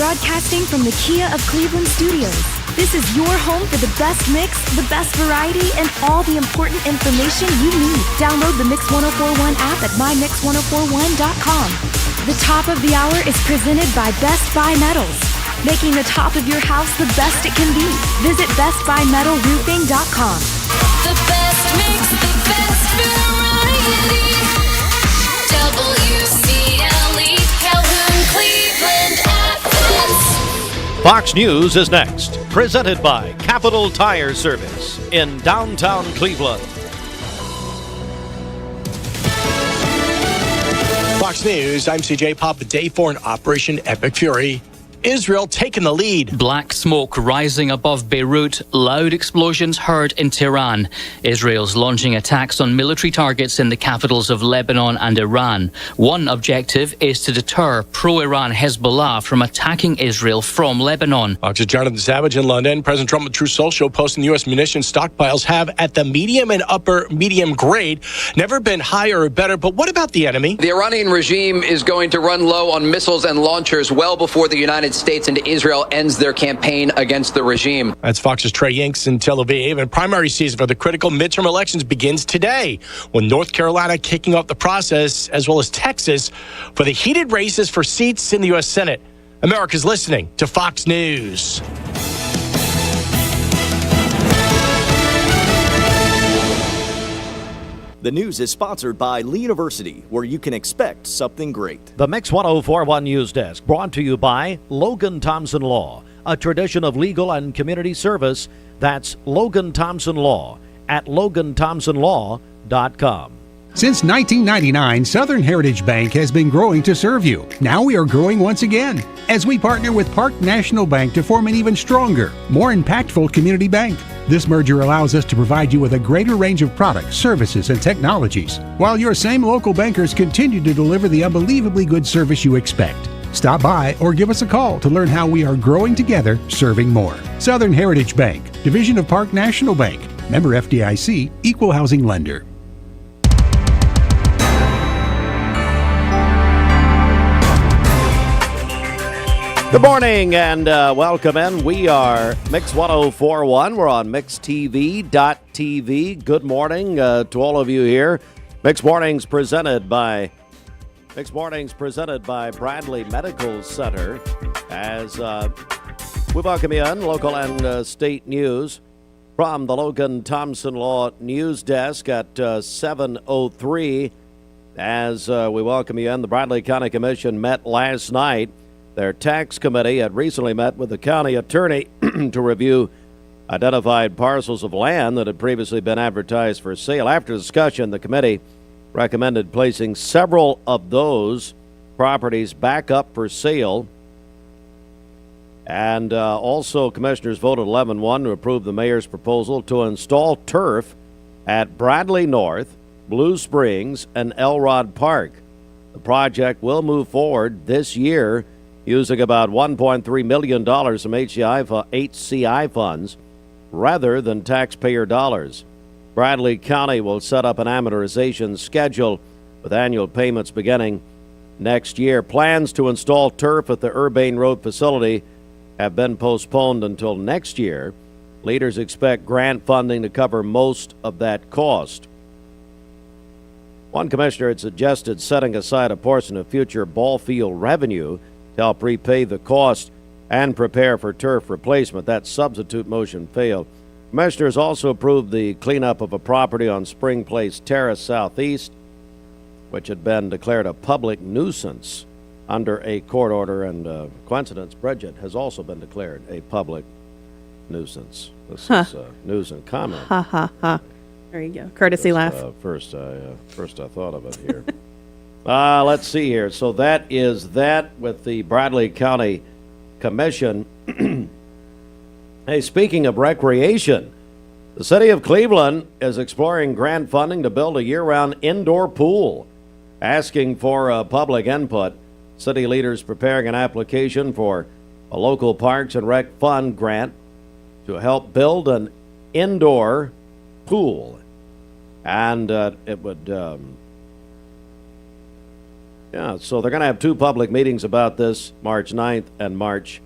broadcasting from the Kia of Cleveland studios. This is your home for the best mix, the best variety, and all the important information you need. Download the Mix 1041 app at mymix1041.com. The top of the hour is presented by Best Buy Metals, making the top of your house the best it can be. Visit bestbuymetalroofing.com. The best mix, the best variety. WCLE, Calhoun, Cleveland, Athens. Fox News is next, presented by Capital Tire Service in downtown Cleveland. Fox News, I'm CJ Pop. Day 4 in Operation Epic Fury. Israel taking the lead. Black smoke rising above Beirut, loud explosions heard in Tehran. Israel's launching attacks on military targets in the capitals of Lebanon and Iran. One objective is to deter pro-Iran Hezbollah from attacking Israel from Lebanon. Fox's Jonathan Savage in London. President Trump with True Social posting the U.S. munitions stockpiles have, at the medium and upper medium grade, never been higher or better. But what about the enemy? The Iranian regime is going to run low on missiles and launchers well before the United States and Israel ends their campaign against the regime. That's Fox's Trey Yanks in Tel Aviv. And primary season for the critical midterm elections begins today, with North Carolina kicking off the process, as well as Texas, for the heated races for seats in the U.S. Senate. America's listening to Fox News. The news is sponsored by Lee University, where you can expect something great. The Mix 1041 News Desk, brought to you by Logan Thompson Law, a tradition of legal and community service. That's Logan Thompson Law at loganthompsonlaw.com. Since 1999, Southern Heritage Bank has been growing to serve you. Now we are growing once again as we partner with Park National Bank to form an even stronger, more impactful community bank. This merger allows us to provide you with a greater range of products, services, and technologies, while your same local bankers continue to deliver the unbelievably good service you expect. Stop by or give us a call to learn how we are growing together, serving more. Southern Heritage Bank, division of Park National Bank, member FDIC, equal housing lender. Good morning and welcome in. We are Mix 1041. We're on mixtv.tv. Good morning to all of you here. Mix Mornings presented by Bradley Medical Center. As we welcome you in, local and state news from the Logan Thompson Law News Desk at 7:03. As we welcome you in, the Bradley County Commission met last night. Their tax committee had recently met with the county attorney to review identified parcels of land that had previously been advertised for sale. After discussion, the committee recommended placing several of those properties back up for sale. And also, commissioners voted 11-1 to approve the mayor's proposal to install turf at Bradley North, Blue Springs, and Elrod Park. The project will move forward this year using about $1.3 million from HCI funds rather than taxpayer dollars. Bradley County will set up an amortization schedule with annual payments beginning next year. Plans to install turf at the Urbane Road facility have been postponed until next year. Leaders expect grant funding to cover most of that cost. One commissioner had suggested setting aside a portion of future ball field revenue to help repay the cost and prepare for turf replacement. That substitute motion failed. Commissioners also approved the cleanup of a property on Spring Place Terrace Southeast, which had been declared a public nuisance under a court order, and coincidence, Burchett has also been declared a public nuisance. This is news and comment. Ha ha ha. There you go. Courtesy laugh. First I thought of it here. Let's see here. So that is that with the Bradley County Commission. Hey, speaking of recreation, the city of Cleveland is exploring grant funding to build a year-round indoor pool, asking for public input. City leaders preparing an application for a local Parks and Rec Fund grant to help build an indoor pool. And it would Yeah, so they're going to have two public meetings about this, March 9th and March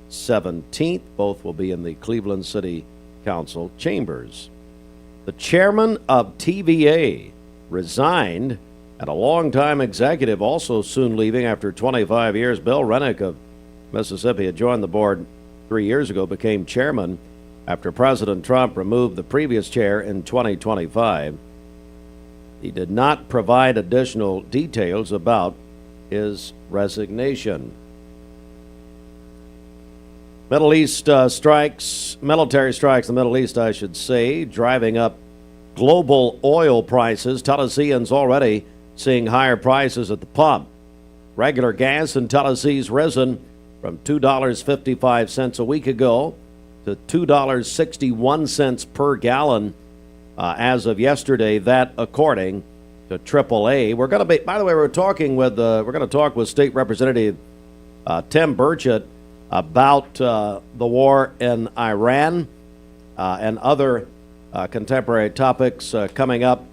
17th. Both will be in the Cleveland City Council chambers. The chairman of TVA resigned, and a longtime executive also soon leaving after 25 years. Bill Rennick of Mississippi had joined the board 3 years ago, became chairman after President Trump removed the previous chair in 2025. He did not provide additional details about his resignation. Military strikes in the Middle East, I should say, driving up global oil prices. Tennesseans already seeing higher prices at the pump. Regular gas in Tennessee's risen from $2.55 a week ago to $2.61 per gallon as of yesterday. That according to AAA. We're going to be, by the way, we're going to talk with State Representative Tim Burchett about the war in Iran and other contemporary topics coming up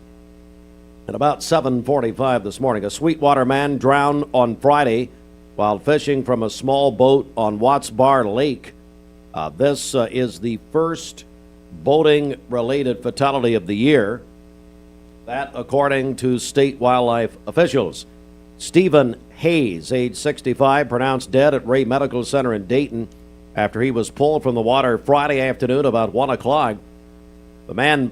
at about 7:45 this morning. A Sweetwater man drowned on Friday while fishing from a small boat on Watts Bar Lake. This is the first boating-related fatality of the year. That according to state wildlife officials. Stephen Hayes, age 65, pronounced dead at Ray Medical Center in Dayton after he was pulled from the water Friday afternoon about 1 o'clock. The man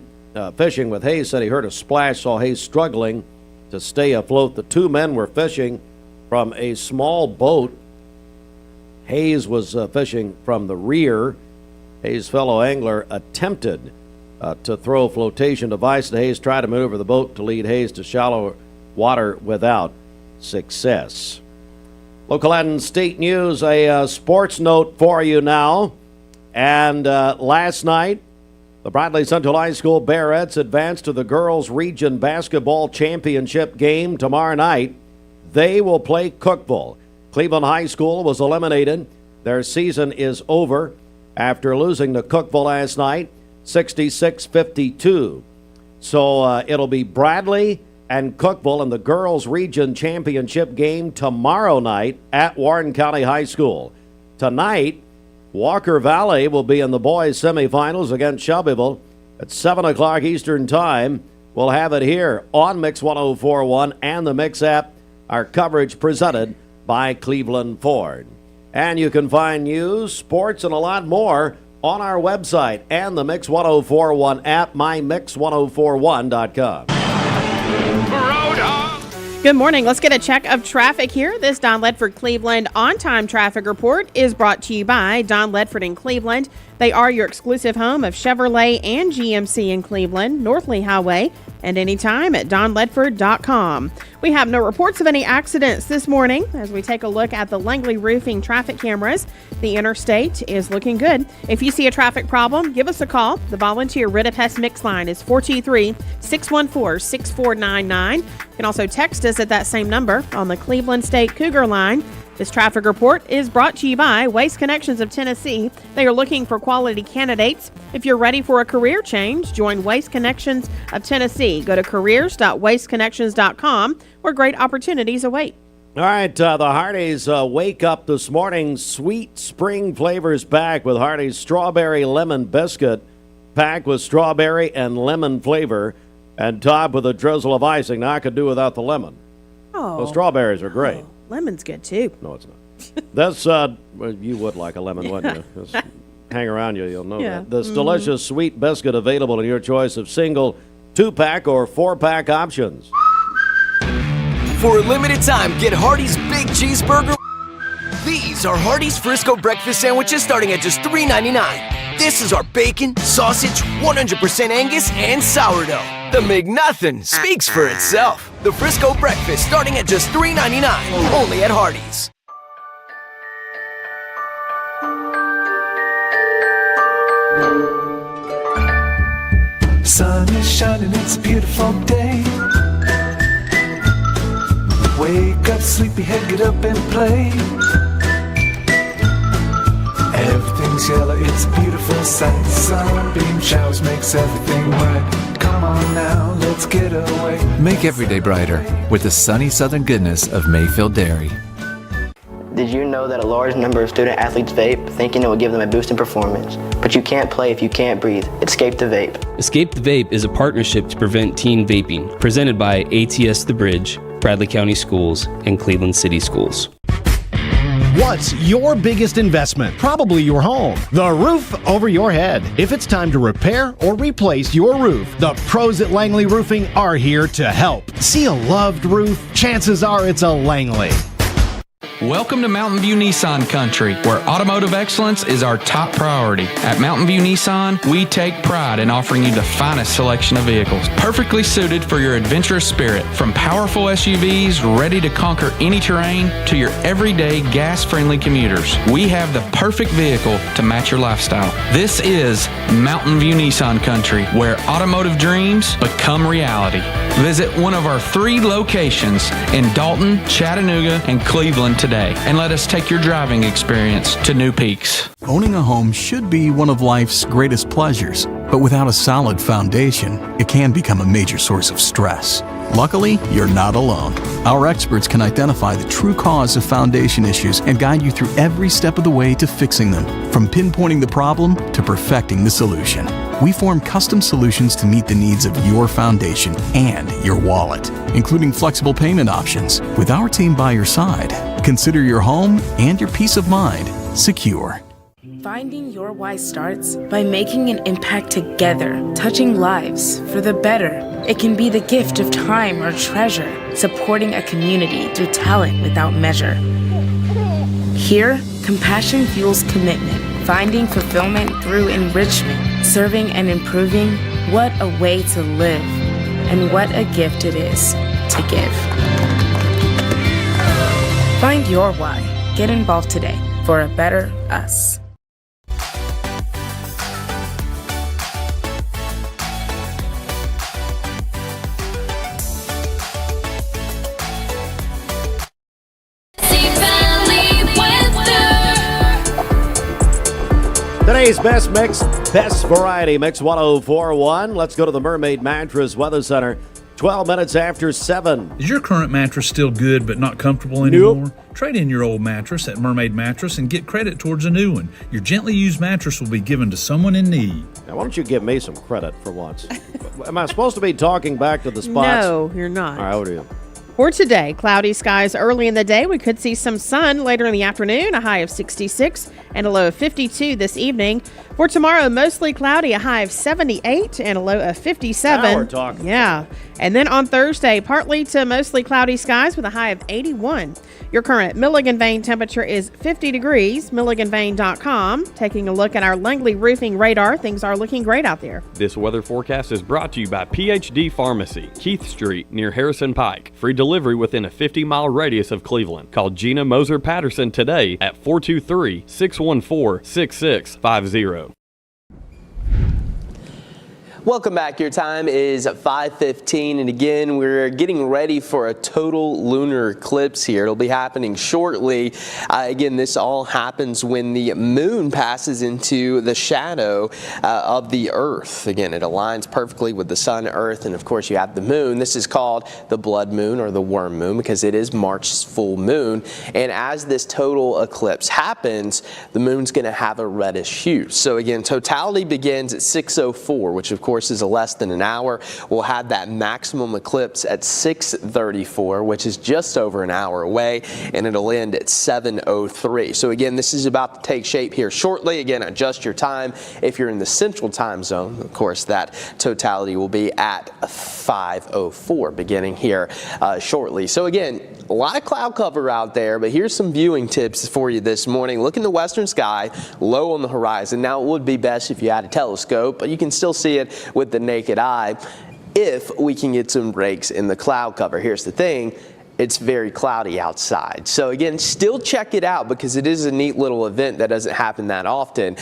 fishing with Hayes said he heard a splash, saw Hayes struggling to stay afloat. The two men were fishing from a small boat. Hayes was fishing from the rear. Hayes' fellow angler attempted to throw a flotation device at Hayes, tried to maneuver the boat to lead Hayes to shallow water without success. Local and state news, a sports note for you now. And last night, the Bradley Central High School Bearettes advanced to the Girls Region Basketball Championship game tomorrow night. They will play Cookeville. Cleveland High School was eliminated. Their season is over after losing to Cookeville last night, 66-52. So it'll be Bradley and Cookeville in the Girls Region Championship game tomorrow night at Warren County High School. Tonight, Walker Valley will be in the boys' semifinals against Shelbyville at 7 o'clock Eastern Time. We'll have it here on Mix 104.1 and the Mix app. Our coverage presented by Cleveland Ford. And you can find news, sports, and a lot more on our website and the Mix 104.1 app, mymix1041.com. Good morning. Let's get a check of traffic here. This Don Ledford Cleveland on-time traffic report is brought to you by Don Ledford in Cleveland. They are your exclusive home of Chevrolet and GMC in Cleveland, Northley Highway, and anytime at donledford.com. We have no reports of any accidents this morning as we take a look at the Langley Roofing traffic cameras. The interstate is looking good. If you see a traffic problem, give us a call. The volunteer Rid of Pest Mix line is 423-614-6499. You can also text us at that same number on the Cleveland State Cougar line. This traffic report is brought to you by Waste Connections of Tennessee. They are looking for quality candidates. If you're ready for a career change, join Waste Connections of Tennessee. Go to careers.wasteconnections.com where great opportunities await. All right, the Hardee's wake up this morning. Sweet spring flavors back with Hardee's Strawberry Lemon Biscuit, packed with strawberry and lemon flavor and topped with a drizzle of icing. Now, I could do without the lemon. Oh, The strawberries are great. Oh, lemon's good too. No, it's not. That's, well, you would like a lemon, wouldn't you? Just hang around you'll know Yeah. that. This delicious sweet biscuit available in your choice of single, 2-pack, or 4-pack options. For a limited time, get Hardee's Big Cheeseburger. These are Hardee's Frisco breakfast sandwiches starting at just $3.99. This is our bacon, sausage, 100% Angus, and sourdough. The McNothin' speaks for itself. The Frisco breakfast starting at just $3.99, only at Hardee's. Sun is shining, it's a beautiful day. Wake up, sleepyhead, get up and play. Everything's yellow, it's a beautiful sight. Sunbeam showers makes everything right. Come on now, let's let's get away. Make every day brighter with the sunny southern goodness of Mayfield Dairy. Did you know that a large number of student athletes vape, thinking it will give them a boost in performance? But you can't play if you can't breathe. Escape the vape. Escape the Vape is a partnership to prevent teen vaping, presented by ATS The Bridge, Bradley County Schools, and Cleveland City Schools. What's your biggest investment? Probably your home. The roof over your head. If it's time to repair or replace your roof, the pros at Langley Roofing are here to help. See a loved roof? Chances are it's a Langley. Welcome to Mountain View Nissan Country, where automotive excellence is our top priority. At Mountain View Nissan, we take pride in offering you the finest selection of vehicles, perfectly suited for your adventurous spirit. From powerful SUVs ready to conquer any terrain to your everyday gas-friendly commuters, we have the perfect vehicle to match your lifestyle. This is Mountain View Nissan Country, where automotive dreams become reality. Visit one of our 3 locations in Dalton, Chattanooga, and Cleveland today, and let us take your driving experience to new peaks. Owning a home should be one of life's greatest pleasures, but without a solid foundation, it can become a major source of stress. Luckily, you're not alone. Our experts can identify the true cause of foundation issues and guide you through every step of the way to fixing them, from pinpointing the problem to perfecting the solution. We form custom solutions to meet the needs of your foundation and your wallet, including flexible payment options. With our team by your side, consider your home and your peace of mind secure. Finding your why starts by making an impact together, touching lives for the better. It can be the gift of time or treasure, supporting a community through talent without measure. Here, compassion fuels commitment, finding fulfillment through enrichment, serving and improving. What a way to live, and what a gift it is to give. Find your why. Get involved today for a better us. Today's best mix, best variety, Mix 1041. Let's go to the Mermaid Mattress Weather Center. 12 minutes after 7. Is your current mattress still good but not comfortable anymore? Trade in your old mattress at Mermaid Mattress and get credit towards a new one. Your gently used mattress will be given to someone in need. Now, why don't you give me some credit for once? Am I supposed to be talking back to the spots? No, you're not. All right, what do you? For today, cloudy skies early in the day. We could see some sun later in the afternoon, a high of 66 and a low of 52 this evening. For tomorrow, mostly cloudy, a high of 78 and a low of 57. Now we're talking. Yeah. And then on Thursday, partly to mostly cloudy skies with a high of 81. Your current Milligan Vane temperature is 50 degrees, MilliganVane.com. Taking a look at our Langley roofing radar, things are looking great out there. This weather forecast is brought to you by PhD Pharmacy, Keith Street near Harrison Pike. Free delivery within a 50-mile radius of Cleveland. Call Gina Moser Patterson today at 423-614-6650. Welcome back. Your time is 5:15, and again, we're getting ready for a total lunar eclipse here. It'll be happening shortly. Again, this all happens when the moon passes into the shadow of the Earth. Again, it aligns perfectly with the sun, Earth, and of course you have the moon. This is called the blood moon or the worm moon because it is March's full moon. And as this total eclipse happens, the moon's going to have a reddish hue. So again, totality begins at 6:04, which of course is less than an hour. We'll have that maximum eclipse at 6:34, which is just over an hour away, and it'll end at 7:03. So again, this is about to take shape here shortly. Again, adjust your time. If you're in the central time zone, of course, that totality will be at 5:04, beginning here shortly. So again, a lot of cloud cover out there, but here's some viewing tips for you this morning. Look in the western sky, low on the horizon. Now, it would be best if you had a telescope, but you can still see it with the naked eye if we can get some breaks in the cloud cover. Here's the thing. it's very cloudy outside. So again, still check it out because it is a neat little event that doesn't happen that often.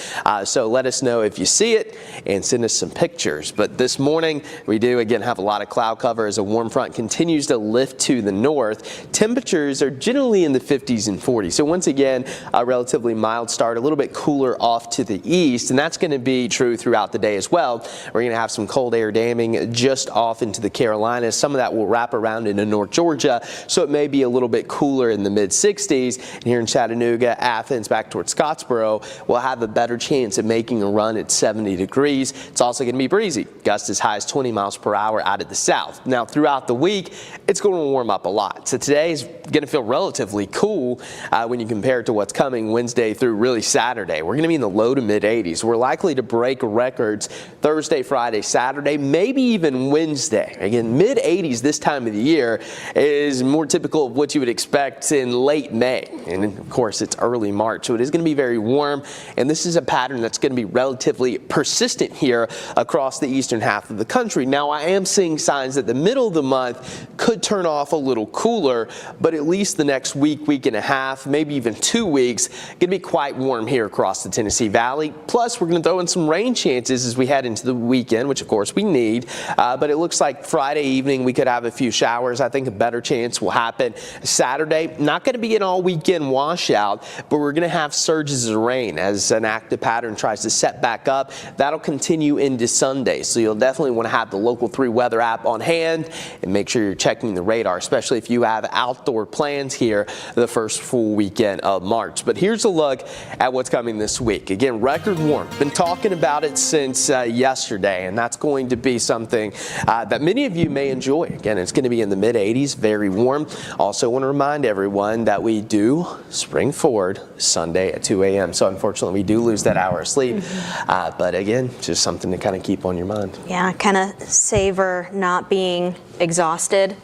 So let us know if you see it and send us some pictures. But this morning, we do again have a lot of cloud cover as a warm front continues to lift to the north. Temperatures are generally in the 50s and 40s. So once again, a relatively mild start, a little bit cooler off to the east, and that's going to be true throughout the day as well. We're going to have some cold air damming just off into the Carolinas. Some of that will wrap around into North Georgia, so it may be a little bit cooler in the mid-60s. And here in Chattanooga, Athens, back towards Scottsboro, we'll have a better chance of making a run at 70 degrees. It's also going to be breezy. Gusts as high as 20 miles per hour out of the south. Now, throughout the week, it's going to warm up a lot. So today is going to feel relatively cool when you compare it to what's coming Wednesday through really Saturday. We're going to be in the low to mid-80s. We're likely to break records Thursday, Friday, Saturday, maybe even Wednesday. Again, mid-80s this time of the year is more typical of what you would expect in late May. And of course, it's early March, so it is going to be very warm. And this is a pattern that's going to be relatively persistent here across the eastern half of the country. Now, I am seeing signs that the middle of the month could turn off a little cooler, but at least the next week, week and a half, maybe even 2 weeks, going to be quite warm here across the Tennessee Valley. Plus, we're going to throw in some rain chances as we head into the weekend, which of course we need. But it looks like Friday evening we could have a few showers. I think a better chance will happen Saturday. Not going to be an all weekend washout, but we're going to have surges of rain as an active pattern tries to set back up. That'll continue into Sunday. So you'll definitely want to have the Local 3 weather app on hand and make sure you're checking the radar, especially if you have outdoor plans here the first full weekend of March. But here's a look at what's coming this week. Again, record warm. Been talking about it since yesterday, and that's going to be something that many of you may enjoy. Again, it's going to be in the mid-80s, very warm. Also want to remind everyone that we do spring forward Sunday at 2 a.m. So unfortunately, we do lose that hour of sleep. But again, just something to kind of keep on your mind. Yeah, kind of savor not being exhausted.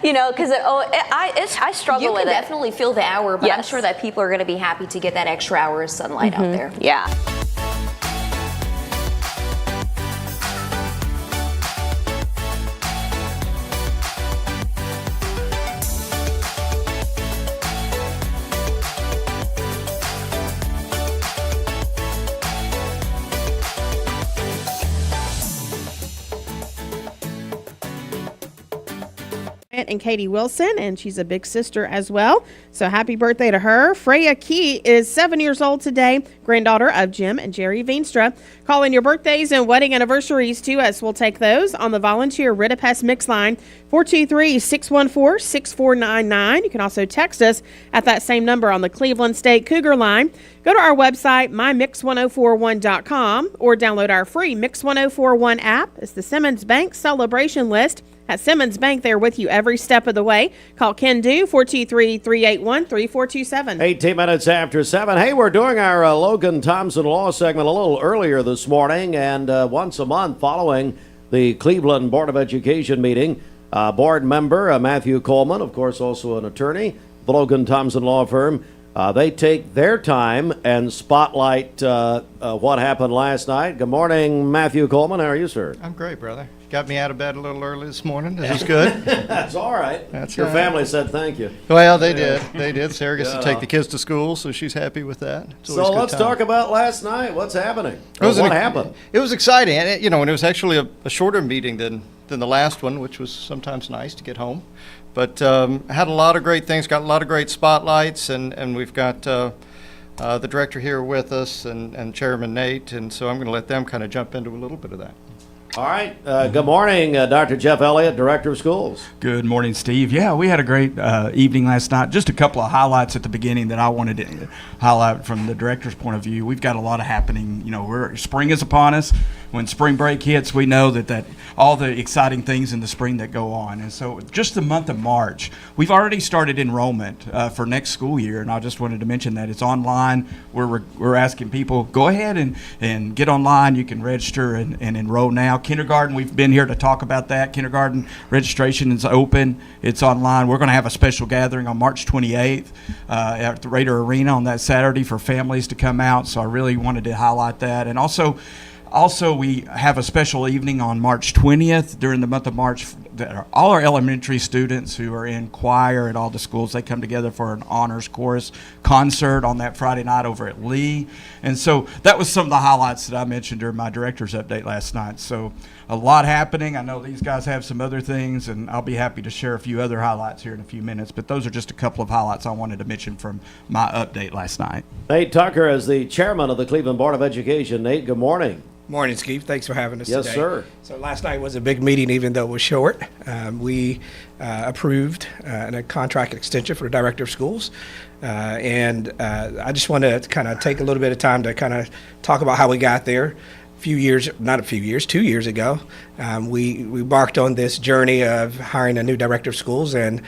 You know, because I struggle with it. You can definitely feel the hour, but Yes. I'm sure that people are going to be happy to get that extra hour of sunlight out there. Yeah. And Katie Wilson, and she's a big sister as well. So happy birthday to her. Freya Key is 7 years old today, granddaughter of Jim and Jerry Veenstra. Call in your birthdays and wedding anniversaries to us. We'll take those on the volunteer Ritapest Mix line, 423-614-6499. You can also text us at that same number on the Cleveland State Cougar line. Go to our website, mymix1041.com, or download our free Mix 1041 app. It's the Simmons Bank Celebration List. At Simmons Bank, they're with you every step of the way. Call Ken Do, 423-381-3427. 18 minutes after 7. Hey, we're doing our Logan Thompson Law segment a little earlier this morning, and once a month following the Cleveland Board of Education meeting, board member Matthew Coleman, of course also an attorney, the Logan Thompson Law Firm, they take their time and spotlight what happened last night. Good morning, Matthew Coleman. How are you, sir? I'm great, brother. Got me out of bed a little early this morning. This is good. That's all right. Your all family right. said thank you. Well, they did. They did. Sarah gets to take the kids to school, so she's happy with that. So let's talk about last night. What's happening? What happened? It was exciting, and and it was actually a shorter meeting than the last one, which was sometimes nice to get home. But had a lot of great things. Got a lot of great spotlights, and we've got the director here with us and Chairman Nate, and so I'm going to let them kind of jump into a little bit of that. All right. Good morning, Dr. Jeff Elliott, Director of Schools. Good morning, Steve. Yeah, we had a great evening last night. Just a couple of highlights at the beginning that I wanted to highlight from the director's point of view. We've got a lot of happening. Spring is upon us. When spring break hits, we know that all the exciting things in the spring that go on. And so just the month of March, we've already started enrollment for next school year. And I just wanted to mention that it's online. We're asking people, go ahead and get online. You can register and enroll now. Kindergarten, we've been here to talk about that. Kindergarten registration is open. It's online. We're going to have a special gathering on March 28th at the Raider Arena on that Saturday for families to come out. So I really wanted to highlight that. And also, we have a special evening on March 20th during the month of March that are all our elementary students who are in choir at all the schools. They come together for an honors chorus concert on that Friday night over at Lee. And so that was some of the highlights that I mentioned during my director's update last night. So a lot happening. I know these guys have some other things, and I'll be happy to share a few other highlights here in a few minutes, but those are just a couple of highlights I wanted to mention from my update last night. Nate Tucker is the chairman of the Cleveland Board of Education. Nate, good morning. Morning, Steve. Thanks for having us today. Yes, sir. So last night was a big meeting, even though it was short. We approved a contract extension for the director of schools. And I just want to kind of take a little bit of time to kind of talk about how we got there. 2 years ago, we embarked on this journey of hiring a new director of schools, and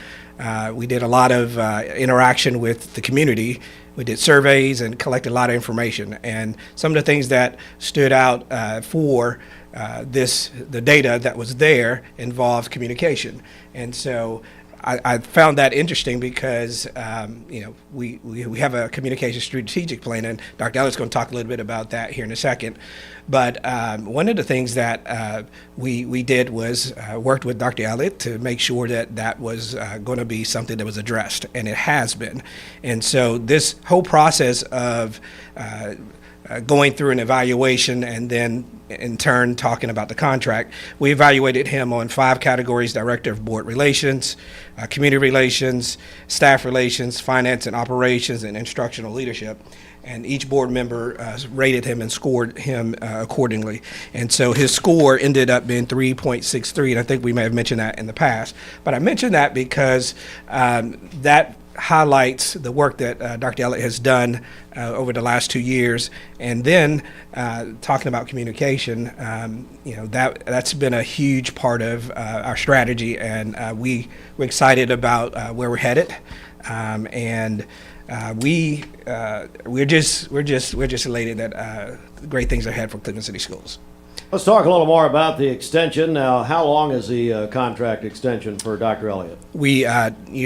we did a lot of interaction with the community. We did surveys and collected a lot of information. And some of the things that stood out for the data that was there involved communication. And so I found that interesting because we have a communication strategic plan, and Dr. Elliott's going to talk a little bit about that here in a second. But one of the things that we did was worked with Dr. Elliott to make sure that was going to be something that was addressed, and it has been. And so this whole process of going through an evaluation and then in turn talking about the contract, we evaluated him on 5 categories: Director of Board Relations, Community Relations, Staff Relations, Finance and Operations, and Instructional Leadership. And each board member rated him and scored him accordingly. And so his score ended up being 3.63, and I think we may have mentioned that in the past. But I mentioned that because that highlights the work that Dr. Elliott has done over the last 2 years. And then talking about communication, that's been a huge part of our strategy, and we're excited about where we're headed. We're just elated that great things are ahead for Cleveland City Schools. Let's talk a little more about the extension. Now, how long is the contract extension for Dr. Elliott? You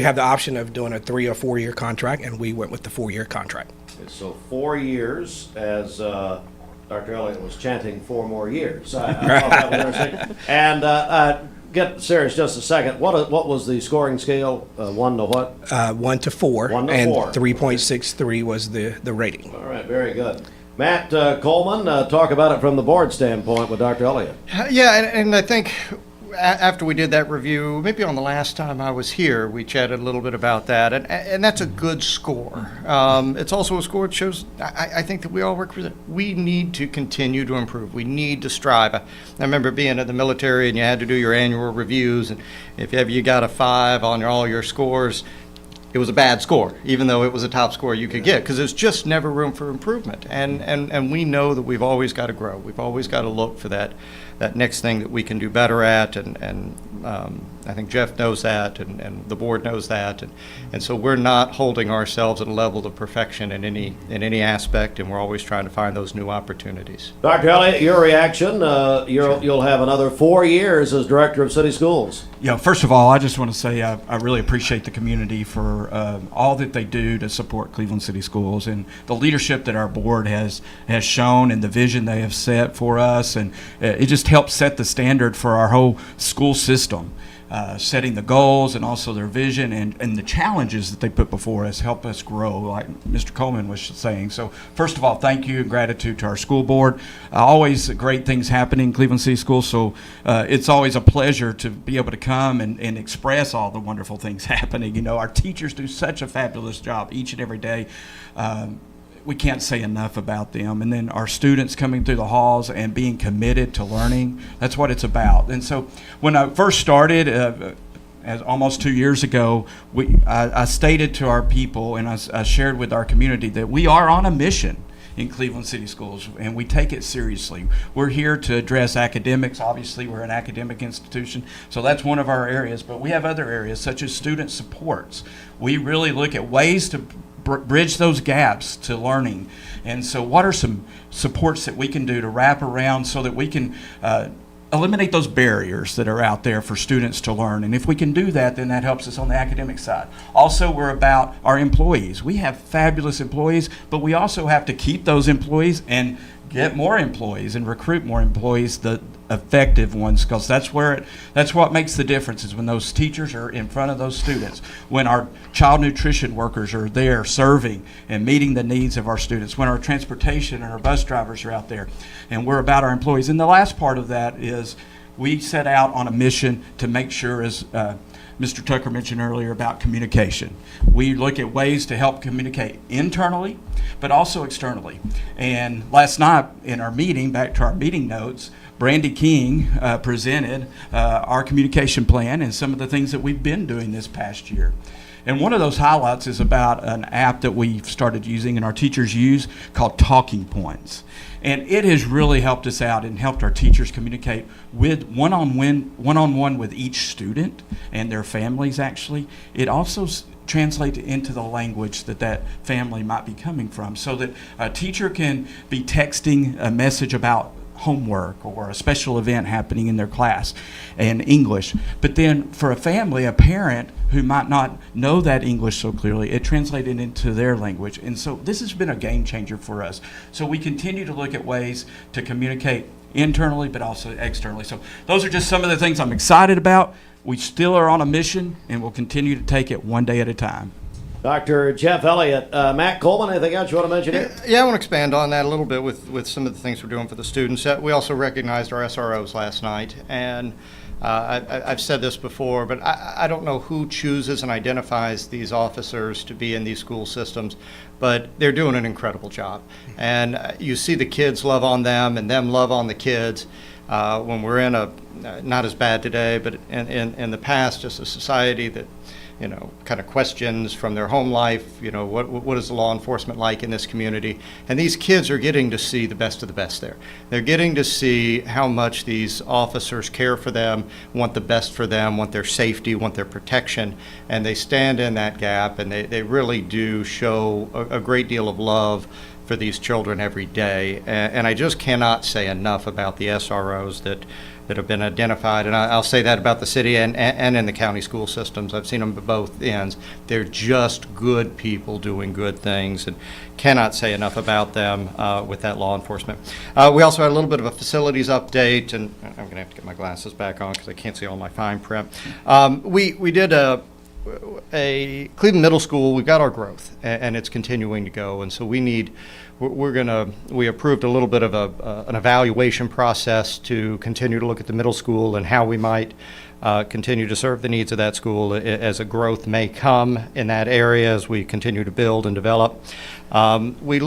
have the option of doing a 3 or 4 year contract, and we went with the 4-year contract. So 4 years, as Dr. Elliott was chanting 4 more years. I thought that was interesting. And get serious just a second. What was the scoring scale? 1 to what? 1 to 4. 1 to and 4. 3.63 was the rating. All right, very good. Matt Coleman, talk about it from the board standpoint with Dr. Elliott. Yeah, and I think after we did that review, maybe on the last time I was here, we chatted a little bit about that, and that's a good score. It's also a score that shows, I think that we all work with it. We need to continue to improve. We need to strive. I remember being in the military, and you had to do your annual reviews, and if ever you got a 5 on all your scores, it was a bad score, even though it was a top score you could get, because there's just never room for improvement. And we know that we've always got to grow. We've always got to look for that next thing that we can do better at, and I think Jeff knows that, and the board knows that, and so we're not holding ourselves at a level of perfection in any aspect, and we're always trying to find those new opportunities. Dr. Elliott, your reaction? You'll have another 4 years as director of city schools. Yeah, first of all, I just want to say I really appreciate the community for all that they do to support Cleveland City Schools, and the leadership that our board has shown, and the vision they have set for us, and it just helps set the standard for our whole school system. Setting the goals and also their vision and the challenges that they put before us help us grow, like Mr. Coleman was saying. So first of all, thank you and gratitude to our school board. Always great things happening in Cleveland City Schools, so it's always a pleasure to be able to come and express all the wonderful things happening. You know, our teachers do such a fabulous job each and every day. We can't say enough about them. And then our students coming through the halls and being committed to learning, that's what it's about. And so when I first started, as almost 2 years ago, I stated to our people, and I shared with our community, that we are on a mission in Cleveland City Schools, and we take it seriously. We're here to address academics. Obviously, we're an academic institution, so that's one of our areas, but we have other areas such as student supports. We really look at ways to bridge those gaps to learning. And so what are some supports that we can do to wrap around so that we can eliminate those barriers that are out there for students to learn? And if we can do that, then that helps us on the academic side. Also, we're about our employees. We have fabulous employees, but we also have to keep those employees and get more employees and recruit more employees, the effective ones, because that's what makes the difference, is when those teachers are in front of those students, when our child nutrition workers are there serving and meeting the needs of our students, when our transportation and our bus drivers are out there, and we're about our employees. And the last part of that is we set out on a mission to make sure, as Mr. Tucker mentioned earlier, about communication. We look at ways to help communicate internally, but also externally. And last night in our meeting, back to our meeting notes, Brandy King presented our communication plan and some of the things that we've been doing this past year. And one of those highlights is about an app that we've started using and our teachers use called Talking Points. And it has really helped us out and helped our teachers communicate with one-on-one with each student and their families, actually. It also translates into the language that family might be coming from, so that a teacher can be texting a message about homework or a special event happening in their class in English. But then for a family, a parent who might not know that English so clearly, it translated into their language. And so this has been a game changer for us. So we continue to look at ways to communicate internally but also externally. So those are just some of the things I'm excited about. We still are on a mission, and we'll continue to take it one day at a time. Dr. Jeff Elliott, Matt Coleman, anything else you want to mention here? Yeah, I want to expand on that a little bit with some of the things we're doing for the students. We also recognized our SROs last night, and I've said this before, but I don't know who chooses and identifies these officers to be in these school systems, but they're doing an incredible job. And you see the kids love on them and them love on the kids. When we're in not as bad today, but in the past, just a society that, kind of questions from their home life, what is the law enforcement like in this community? And these kids are getting to see the best of the best there. They're getting to see how much these officers care for them, want the best for them, want their safety, want their protection, and they stand in that gap, and they really do show a great deal of love for these children every day. And I just cannot say enough about the SROs that have been identified, and I'll say that about the city and in the county school systems. I've seen them at both ends. They're just good people doing good things, and cannot say enough about them with that law enforcement. We also had a little bit of a facilities update, and I'm going to have to get my glasses back on because I can't see all my fine print. We did a Cleveland Middle School. We've got our growth, and it's continuing to go, and so we approved a little bit of an evaluation process to continue to look at the middle school and how we might continue to serve the needs of that school as a growth may come in that area as we continue to build and develop. We've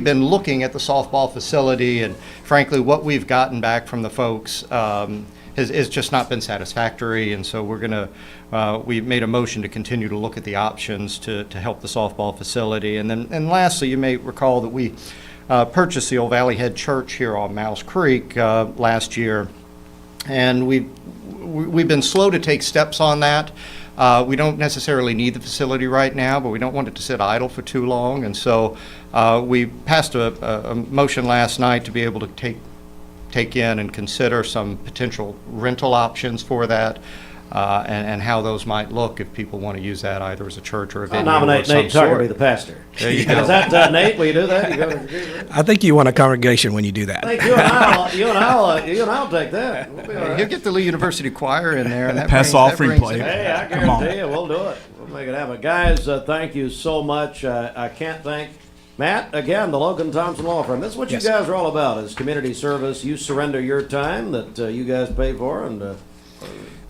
been looking at the softball facility, and frankly, what we've gotten back from the folks has just not been satisfactory, and so we made a motion to continue to look at the options to help the softball facility. And lastly, you may recall that we purchased the old Valley Head Church here on Mouse Creek last year, and we've been slow to take steps on that. We don't necessarily need the facility right now, but we don't want it to sit idle for too long, and so we passed a motion last night to be able to take in and consider some potential rental options for that, and how those might look if people want to use that either as a church or a venue. I'll nominate Nate Tucker to be the pastor. There you go. Is that Nate? Will you do that? I think you want a congregation when you do that. I think you and I'll take that. We'll be all right. You'll get the Lee University Choir in there, and that Pass offering plate. Hey, I guarantee you, we'll do it. We'll make it happen. Guys, thank you so much. I can't thank Matt, again, the Logan Thompson Law Firm. This is what you guys are all about, is community service. You surrender your time that you guys pay for, and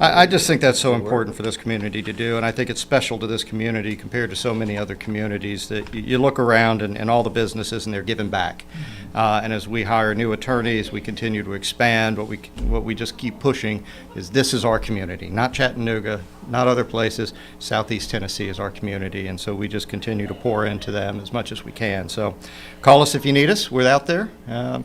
I just think that's so important for this community to do, and I think it's special to this community compared to so many other communities that you look around and all the businesses and they're giving back. And as we hire new attorneys, we continue to expand. What we just keep pushing is this is our community, not Chattanooga, not other places. Southeast Tennessee is our community, and so we just continue to pour into them as much as we can. So call us if you need us. We're out there.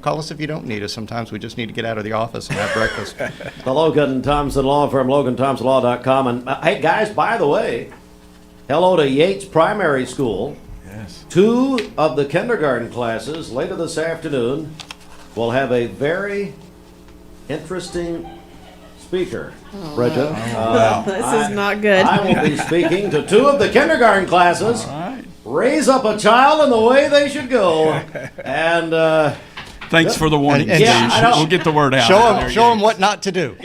Call us if you don't need us. Sometimes we just need to get out of the office and have breakfast. The Logan Thompson Law Firm, LoganThompsonLaw.com. And hey, guys, by the way, hello to Yates Primary School. Yes. 2 of the kindergarten classes later this afternoon will have a very interesting speaker. Bridget. This is not good. I will be speaking to 2 of the kindergarten classes. All right. Raise up a child in the way they should go. And Thanks for the warning. And- Steve. and- Yeah, I know. We'll get the word out. Show them what not to do.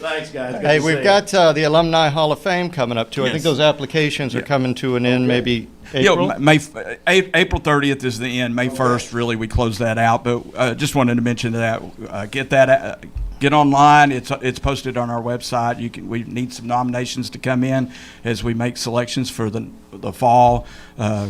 Thanks, guys. Good Hey, to we've see got the Alumni Hall of Fame coming up too. I think Yes. those applications are coming to an end maybe Yeah, April. April 30th is the end. May 1st, really, we close that out. But just wanted to mention that. Get online. It's posted on our website. We need some nominations to come in as we make selections for the fall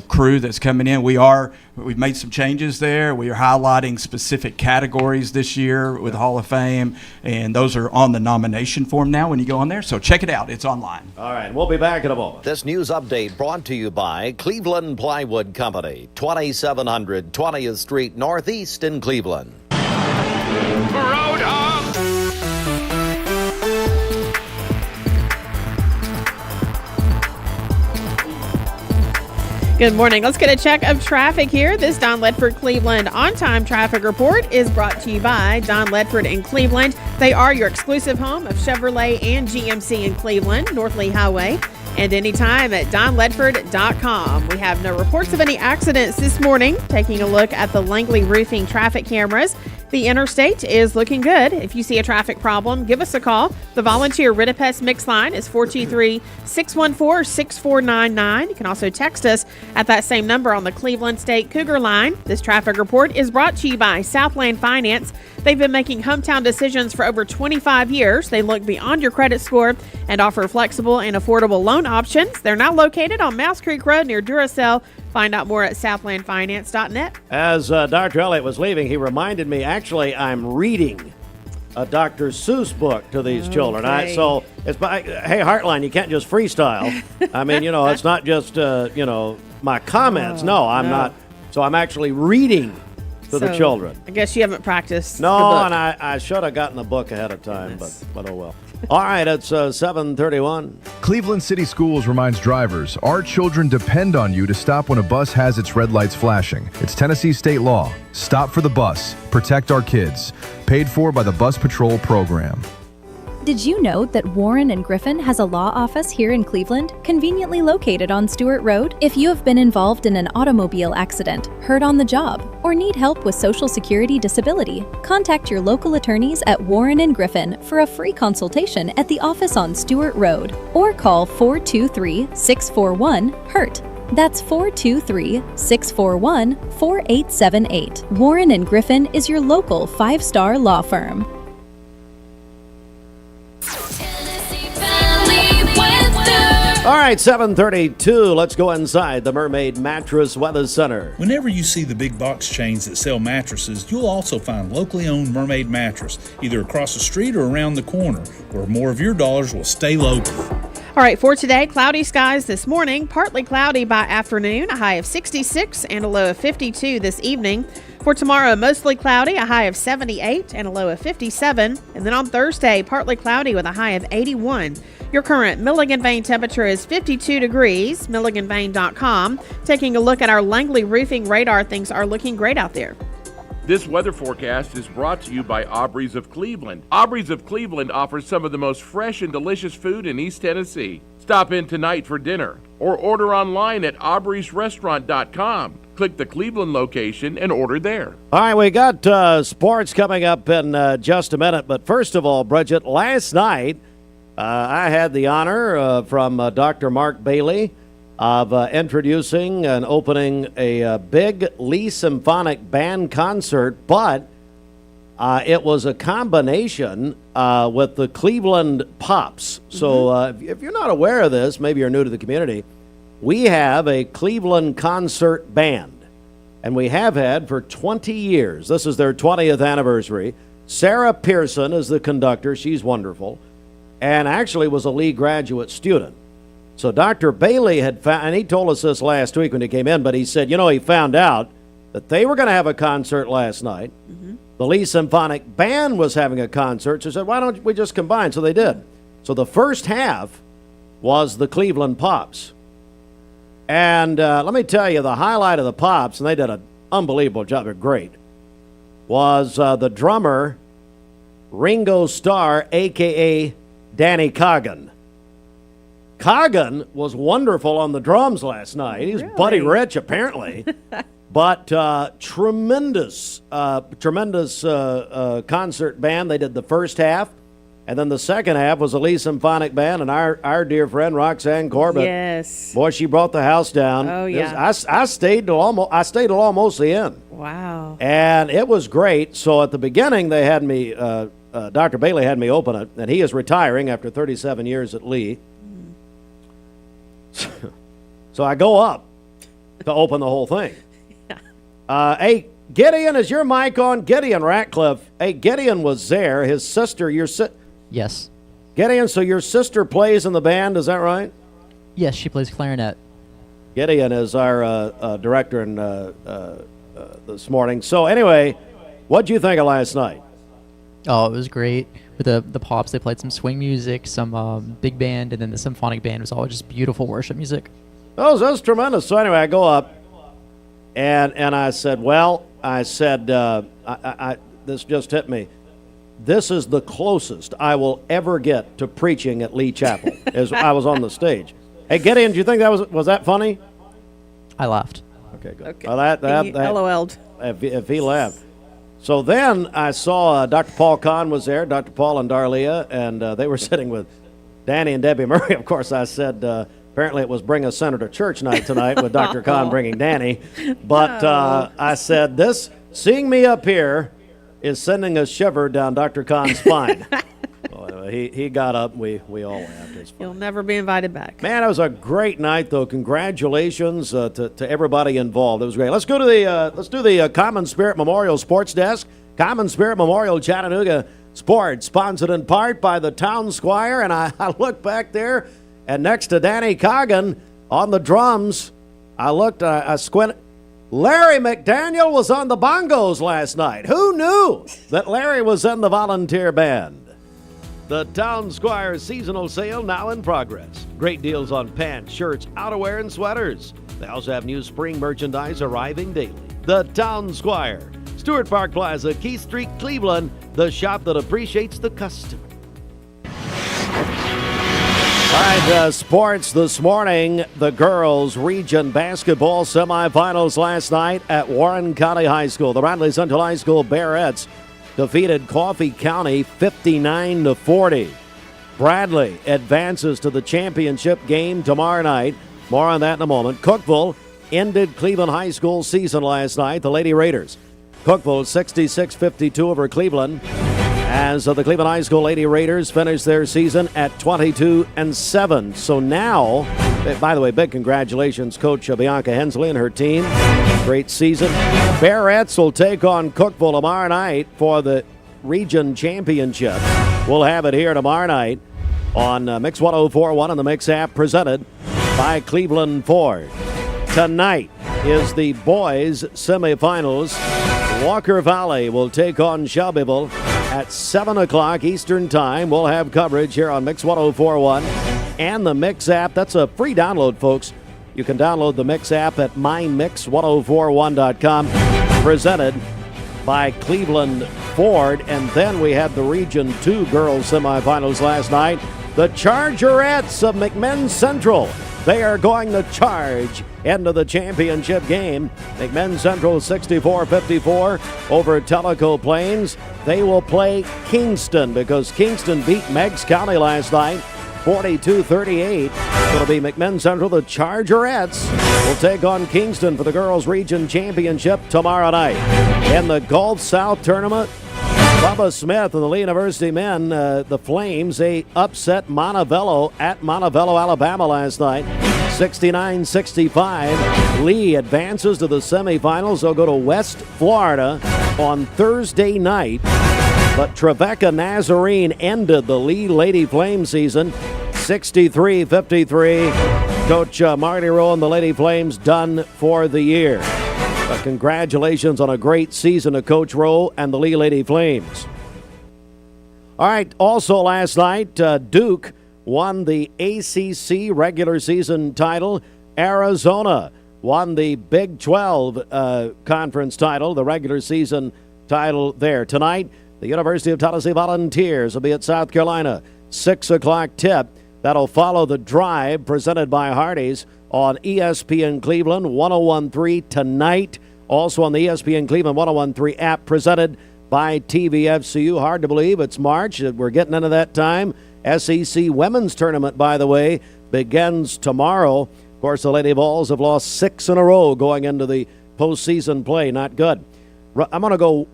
crew that's coming in. We've made some changes there. We are highlighting specific categories this year with Hall of Fame, and those are on the nomination form now when you go on there. So check it out. It's online. All right, we'll be back in a moment. This news update brought to you by Cleveland Plywood Company, 2700 20th Street Northeast in Cleveland. Good morning. Let's get a check of traffic here. This Don Ledford Cleveland on-time traffic report is brought to you by Don Ledford in Cleveland. They are your exclusive home of Chevrolet and GMC in Cleveland, North Lee Highway, and anytime at donledford.com. We have no reports of any accidents this morning. Taking a look at the Langley Roofing traffic cameras. The interstate is looking good. If you see a traffic problem, give us a call. The volunteer Ritapest mix line is 423-614-6499. You can also text us at that same number on the Cleveland State Cougar line. This traffic report is brought to you by Southland Finance. They've been making hometown decisions for over 25 years. They look beyond your credit score and offer flexible and affordable loan options. They're now located on Mouse Creek Road near Duracell. Find out more at southlandfinance.net. As Dr. Elliott was leaving, he reminded me, actually, I'm reading a Dr. Seuss book to these children. So it's hey, Heartline, you can't just freestyle. I mean, it's not just, my comments. No, I'm not. So I'm actually reading to the children. I guess you haven't practiced. No, the book. and I should have gotten the book ahead of time, but oh well. All right, it's 7:31. Cleveland City Schools reminds drivers, our children depend on you to stop when a bus has its red lights flashing. It's Tennessee state law. Stop for the bus. Protect our kids. Paid for by the Bus Patrol program. Did you know that Warren and Griffin has a law office here in Cleveland, conveniently located on Stewart Road? If you have been involved in an automobile accident, hurt on the job, or need help with Social Security disability, contact your local attorneys at Warren and Griffin for a free consultation at the office on Stewart Road, or call 423-641-HURT. That's 423-641-4878. Warren and Griffin is your local 5-star law firm. All right, 7:32. Let's go inside the Mermaid Mattress Weather Center. Whenever you see the big box chains that sell mattresses, you'll also find locally owned Mermaid Mattress, either across the street or around the corner, where more of your dollars will stay local. All right, for today, cloudy skies this morning, partly cloudy by afternoon, a high of 66 and a low of 52 this evening. For tomorrow, mostly cloudy, a high of 78 and a low of 57. And then on Thursday, partly cloudy with a high of 81. Your current Milligan Vane temperature is 52 degrees, milliganvane.com. Taking a look at our Langley Roofing radar, things are looking great out there. This weather forecast is brought to you by Aubrey's of Cleveland. Aubrey's of Cleveland offers some of the most fresh and delicious food in East Tennessee. Stop in tonight for dinner or order online at aubreysrestaurant.com. Click the Cleveland location and order there. All right, we got sports coming up in just a minute. But first of all, Bridget, last night I had the honor from Dr. Mark Bailey of introducing and opening a big Lee Symphonic Band concert, but it was a combination with the Cleveland Pops. So if you're not aware of this, maybe you're new to the community, we have a Cleveland concert band, and we have had for 20 years. This is their 20th anniversary. Sarah Pearson is the conductor. She's wonderful, and actually was a Lee graduate student. So Dr. Bailey had found, and he told us this last week when he came in, but he said, he found out that they were going to have a concert last night. The Lee Symphonic Band was having a concert, so he said, why don't we just combine? So they did. So the first half was the Cleveland Pops. And let me tell you, the highlight of the Pops, and they did an unbelievable job, they're great, was the drummer Ringo Starr, a.k.a. Danny Coggan. Coggan was wonderful on the drums last night. He was Buddy Rich, apparently. But tremendous concert band. They did the first half, and then the second half was a Lee Symphonic Band, and our dear friend Roxanne Corbett. Yes. Boy, she brought the house down. Oh, yeah. I stayed till almost the end. Wow. And it was great. So at the beginning, they had me, Dr. Bailey had me open it, and he is retiring after 37 years at Lee. So I go up to open the whole thing. Hey, Gideon, is your mic on? Gideon Ratcliffe. Hey, Gideon was there. His sister, Yes. Gideon, so your sister plays in the band, is that right? Yes, she plays clarinet. Gideon is our director this morning. So anyway, what did you think of last night? Oh, it was great. With the pops, they played some swing music, some big band, and then the symphonic band was all just beautiful worship music. That was tremendous. So anyway, I go up, and I said, this just hit me. This is the closest I will ever get to preaching at Lee Chapel as I was on the stage. Hey, Gideon, do you think that was that funny? I laughed. Okay, good. Okay. Well, He LOL'd. If he laughed. So then I saw Dr. Paul Kahn was there, Dr. Paul and Darlia, and they were sitting with Danny and Debbie Murray. Of course, I said, apparently it was Bring a Senator Church night tonight with Dr. Kahn bringing Danny. But I said, seeing me up here is sending a shiver down Dr. Kahn's spine. Well, anyway, he got up, and we all laughed. You'll never be invited back. Man, it was a great night, though. Congratulations to everybody involved. It was great. Let's go to let's do the Common Spirit Memorial Sports Desk. Common Spirit Memorial Chattanooga Sports, sponsored in part by the Town Squire. And I look back there, and next to Danny Coggin on the drums, I squinted. Larry McDaniel was on the bongos last night. Who knew that Larry was in the volunteer band? The Town Squire seasonal sale now in progress. Great deals on pants, shirts, outerwear, and sweaters. They also have new spring merchandise arriving daily. The Town Squire, Stewart Park Plaza, Keith Street, Cleveland, the shop that appreciates the customer. All right, sports this morning. The girls' region basketball semifinals last night at Warren County High School. The Bradley Central High School Bearettes defeated Coffee County 59-40. Bradley advances to the championship game tomorrow night. More on that in a moment. Cookeville ended Cleveland High School season last night. The Lady Raiders. Cookeville 66-52 over Cleveland. As the Cleveland High School Lady Raiders finish their season at 22-7. So now, by the way, big congratulations, Coach Bianca Hensley and her team. Great season. Bearettes will take on Cookeville tomorrow night for the region championship. We'll have it here tomorrow night on Mix 104.1 and the Mix app, presented by Cleveland Ford. Tonight is the boys semifinals. Walker Valley will take on Shelbyville at 7 o'clock Eastern Time. We'll have coverage here on Mix 104.1 and the Mix app. That's a free download, folks. You can download the Mix app at mymix1041.com. Presented by Cleveland Ford. And then we had the Region 2 girls semifinals last night. The Chargerettes of McMinn Central. They are going to charge into the championship game. McMinn Central 64-54 over Tellico Plains. They will play Kingston because Kingston beat Meigs County last night 42-38. It'll be McMinn Central. The Chargerettes will take on Kingston for the girls' region championship tomorrow night. In the Gulf South tournament, Bubba Smith and the Lee University men, the Flames, they upset Montevallo at Montevallo, Alabama last night, 69-65. Lee advances to the semifinals. They'll go to West Florida on Thursday night. But Trevecca Nazarene ended the Lee Lady Flame season 63-53. Coach Marty Rowe and the Lady Flames done for the year. But congratulations on a great season to Coach Rowe and the Lee Lady Flames. All right, also last night, Duke won the ACC regular season title. Arizona won the Big 12 conference title, the regular season title there. Tonight, the University of Tennessee Volunteers will be at South Carolina. 6 o'clock tip. That'll follow the drive presented by Hardee's on ESPN Cleveland 101.3 tonight Also on the ESPN Cleveland 101.3 app, presented by TVFCU. Hard to believe it's March. We're getting into that time. SEC Women's Tournament, by the way, begins tomorrow. Of course, the Lady Vols have lost 6 in a row going into the postseason play. Not good. I'm going to go,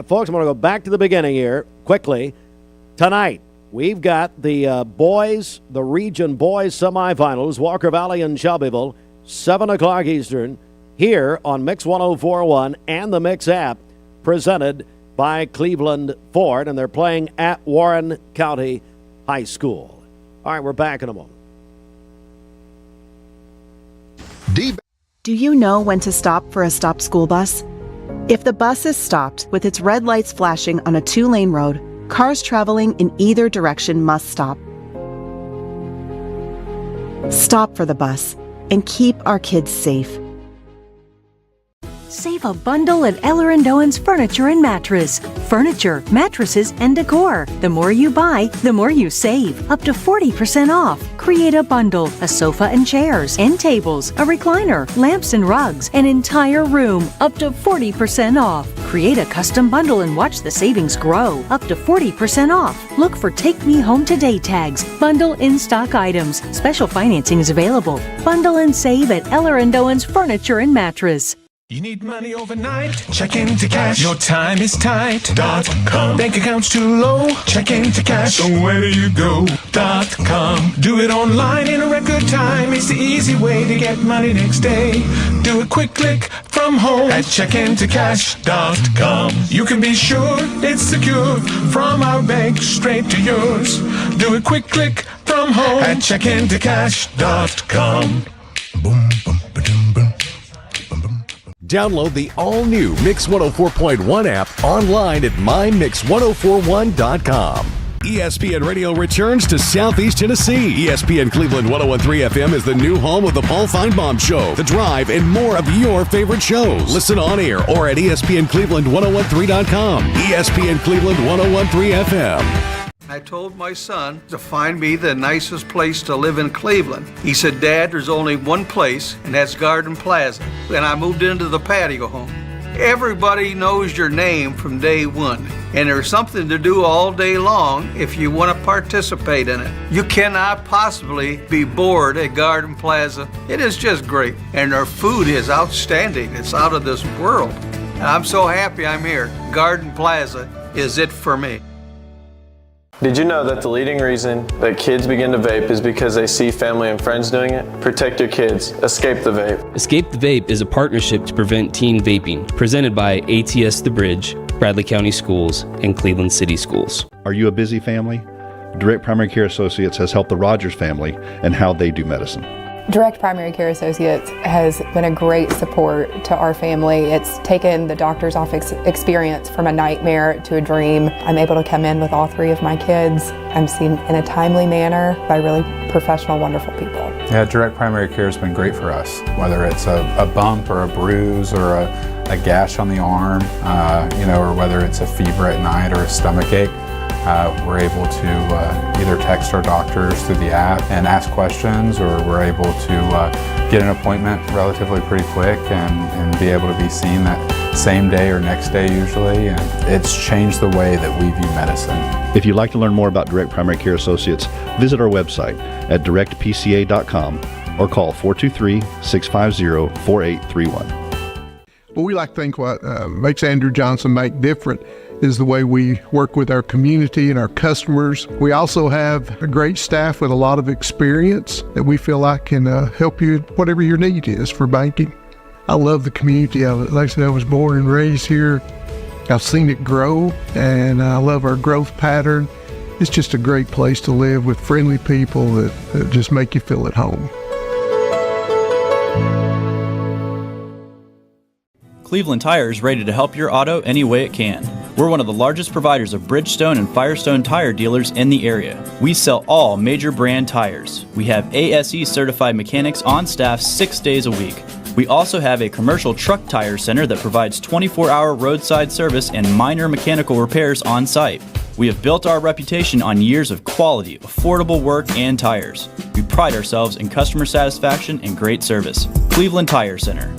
folks, I'm going to go back to the beginning here quickly. Tonight, we've got the boys, the region boys semifinals, Walker Valley and Shelbyville, 7 o'clock Eastern, here on Mix 104.1 and the Mix app, presented by Cleveland Ford, and they're playing at Warren County High School. All right, we're back in a moment. Do you know when to stop for a stopped school bus? If the bus is stopped with its red lights flashing on a 2-lane road, cars traveling in either direction must stop. Stop for the bus and keep our kids safe. Save a bundle at Eller & Owen's Furniture and Mattress. Furniture, mattresses, and decor. The more you buy, the more you save. Up to 40% off. Create a bundle, a sofa and chairs, end tables, a recliner, lamps and rugs, an entire room. Up to 40% off. Create a custom bundle and watch the savings grow. Up to 40% off. Look for Take Me Home Today tags. Bundle in-stock items. Special financing is available. Bundle and save at Eller & Owen's Furniture and Mattress. You need money overnight? Check into cash. Your time is tight.com. Bank account's too low? Check into cash. So where do you go.com? Do it online in a record time. It's the easy way to get money next day. Do a quick click from home at checkintocash.com. You can be sure it's secure from our bank straight to yours. Do a quick click from home at checkintocash.com. Boom, boom, ba-dum, boom. Download the all-new Mix 104.1 app online at mymix1041.com. ESPN Radio returns to Southeast Tennessee. ESPN Cleveland 101.3 FM is the new home of the Paul Feinbaum Show, The Drive, and more of your favorite shows. Listen on air or at ESPNCleveland1013.com. ESPN Cleveland 101.3 FM. I told my son to find me the nicest place to live in Cleveland. He said, Dad, there's only one place, and that's Garden Plaza. And I moved into the patio home. Everybody knows your name from day one, and there's something to do all day long if you want to participate in it. You cannot possibly be bored at Garden Plaza. It is just great, and their food is outstanding. It's out of this world. And I'm so happy I'm here. Garden Plaza is it for me. Did you know that the leading reason that kids begin to vape is because they see family and friends doing it? Protect your kids. Escape the Vape. Escape the Vape is a partnership to prevent teen vaping, presented by ATS The Bridge, Bradley County Schools, and Cleveland City Schools. Are you a busy family? Direct Primary Care Associates has helped the Rogers family and how they do medicine. Direct Primary Care Associates has been a great support to our family. It's taken the doctor's office experience from a nightmare to a dream. I'm able to come in with all 3 of my kids. I'm seen in a timely manner by really professional, wonderful people. Yeah, Direct Primary Care has been great for us, whether it's a bump or a bruise or a gash on the arm, or whether it's a fever at night or a stomach ache. We're able to either text our doctors through the app and ask questions, or we're able to get an appointment relatively pretty quick and be able to be seen that same day or next day usually. And it's changed the way that we view medicine. If you'd like to learn more about Direct Primary Care Associates, visit our website at directpca.com or call 423-650-4831. Well, we like to think what makes Andrew Johnson make different is the way we work with our community and our customers. We also have a great staff with a lot of experience that we feel like can help you whatever your need is for banking. I love the community. Like I said, I was born and raised here. I've seen it grow, and I love our growth pattern. It's just a great place to live with friendly people that just make you feel at home. Cleveland Tire is ready to help your auto any way it can. We're one of the largest providers of Bridgestone and Firestone tire dealers in the area. We sell all major brand tires. We have ASE certified mechanics on staff 6 days a week. We also have a commercial truck tire center that provides 24-hour roadside service and minor mechanical repairs on site. We have built our reputation on years of quality, affordable work and tires. We pride ourselves in customer satisfaction and great service. Cleveland Tire Center.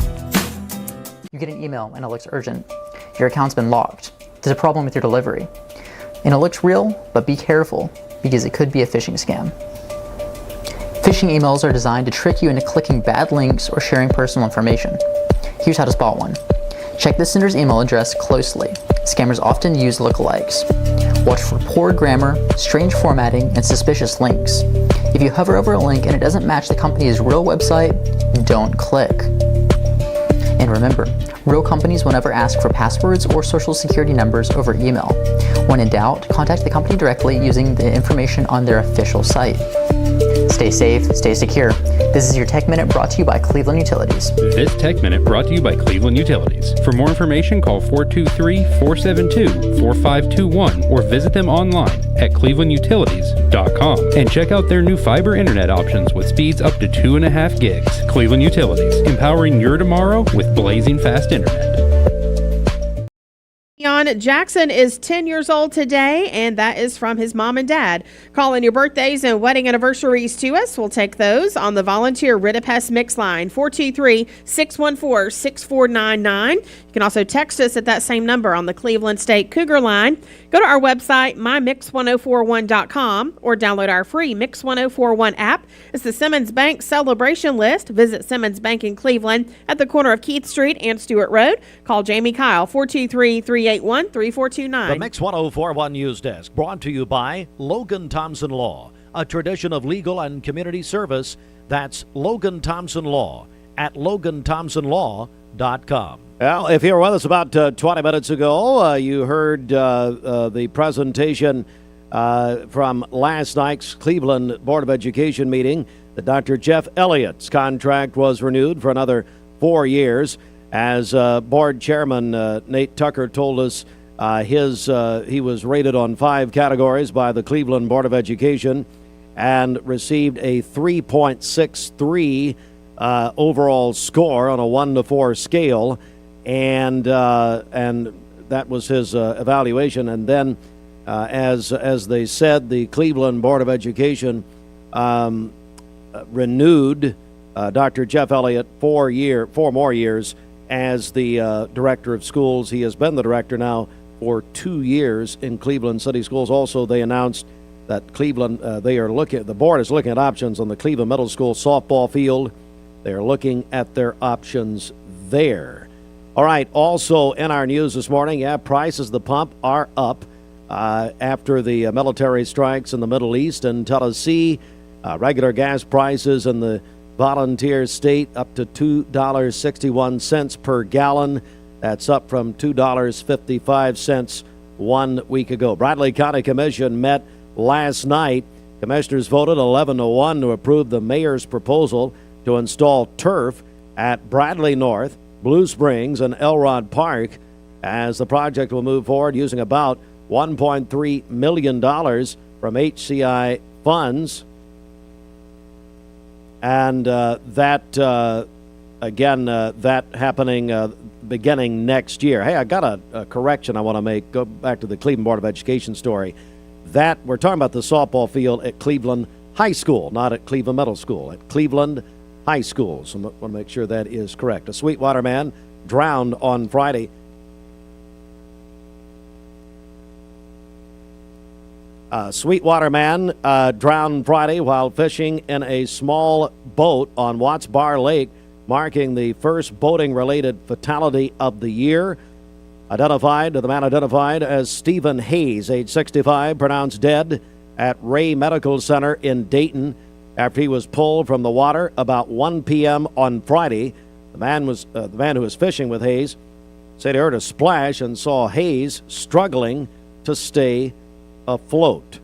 You get an email and it looks urgent. Your account's been locked. There's a problem with your delivery. And it looks real, but be careful because it could be a phishing scam. Phishing emails are designed to trick you into clicking bad links or sharing personal information. Here's how to spot one. Check the sender's email address closely. Scammers often use lookalikes. Watch for poor grammar, strange formatting, and suspicious links. If you hover over a link and it doesn't match the company's real website, don't click. And remember, real companies will never ask for passwords or social security numbers over email. When in doubt, contact the company directly using the information on their official site. Stay safe, stay secure. This is your Tech Minute brought to you by Cleveland Utilities. This Tech Minute brought to you by Cleveland Utilities. For more information, call 423-472-4521 or visit them online at clevelandutilities.com and check out their new fiber internet options with speeds up to 2.5 gigs. Cleveland Utilities, empowering your tomorrow with blazing fast internet. Jackson is 10 years old today, and that is from his mom and dad. Call in your birthdays and wedding anniversaries to us. We'll take those on the volunteer Ritapest Mix line, 423-614-6499. You can also text us at that same number on the Cleveland State Cougar line. Go to our website, mymix1041.com, or download our free Mix 1041 app. It's the Simmons Bank celebration list. Visit Simmons Bank in Cleveland at the corner of Keith Street and Stewart Road. Call Jamie Kyle, 423-381-3429. The Mix 1041 News Desk, brought to you by Logan Thompson Law, a tradition of legal and community service. That's Logan Thompson Law at loganthompsonlaw.com. Well, if you were with us about 20 minutes ago, you heard the presentation from last night's Cleveland Board of Education meeting that Dr. Jeff Elliott's contract was renewed for another 4 years. As board chairman Nate Tucker told us, he was rated on 5 categories by the Cleveland Board of Education and received a 3.63 overall score on a 1 to 4 scale, and that was his evaluation. And then, as they said, the Cleveland Board of Education renewed Dr. Jeff Elliott 4 more years as the director of schools. He has been the director now for 2 years in Cleveland City Schools. Also, they announced that Cleveland, the board is looking at options on the Cleveland Middle School softball field. They are looking at their options there. All right, also in our news this morning, prices at the pump are up after the military strikes in the Middle East and Tennessee. Regular gas prices in the volunteer state up to $2.61 per gallon. That's up from $2.55 1 week ago. Bradley County Commission met last night. Commissioners voted 11-1 to approve the mayor's proposal to install turf at Bradley North, Blue Springs, and Elrod Park, as the project will move forward using about $1.3 million from HCI funds. And that happening beginning next year. Hey, I got a correction I want to make. Go back to the Cleveland Board of Education story. That we're talking about the softball field at Cleveland High School, not at Cleveland Middle School, at Cleveland High School. So I want to make sure that is correct. A Sweetwater man drowned on Friday. Sweetwater man drowned Friday while fishing in a small boat on Watts Bar Lake, marking the first boating-related fatality of the year. The man identified as Stephen Hayes, age 65, pronounced dead at Ray Medical Center in Dayton after he was pulled from the water about 1 p.m. on Friday. The man who was fishing with Hayes said he heard a splash and saw Hayes struggling to stay afloat.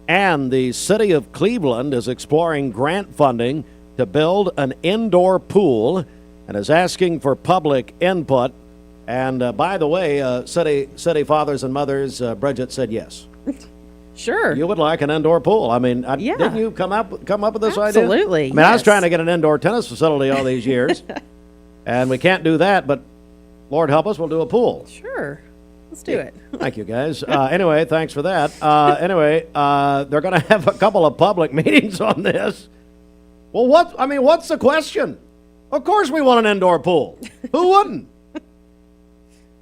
And the city of Cleveland is exploring grant funding to build an indoor pool and is asking for public input. And by the way, city fathers and mothers, Bridget said yes. Sure. You would like an indoor pool. I mean, didn't you come up with this idea? Absolutely. I mean, I was trying to get an indoor tennis facility all these years, and we can't do that, but Lord help us, we'll do a pool. Sure. Let's do it. Thank you, guys. Anyway, thanks for that. They're going to have a couple of public meetings on this. Well, what's the question? Of course we want an indoor pool. Who wouldn't?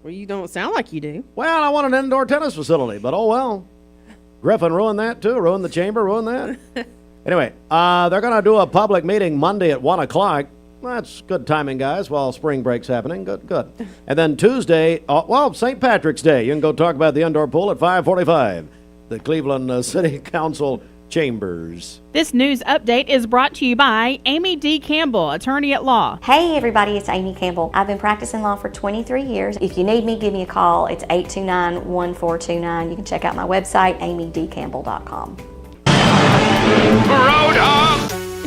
Well, you don't sound like you do. Well, I want an indoor tennis facility, but oh well. Griffin ruined that too. Ruined the chamber, ruined that. Anyway, they're going to do a public meeting Monday at 1 o'clock. That's good timing, guys, while spring break's happening. Good. And then Tuesday, St. Patrick's Day. You can go talk about the indoor pool at 5:45. The Cleveland City Council chambers. This news update is brought to you by Amy D. Campbell, attorney at law. Hey everybody, it's Amy Campbell. I've been practicing law for 23 years. If you need me, give me a call. It's 829-1429. You can check out my website, amydcampbell.com.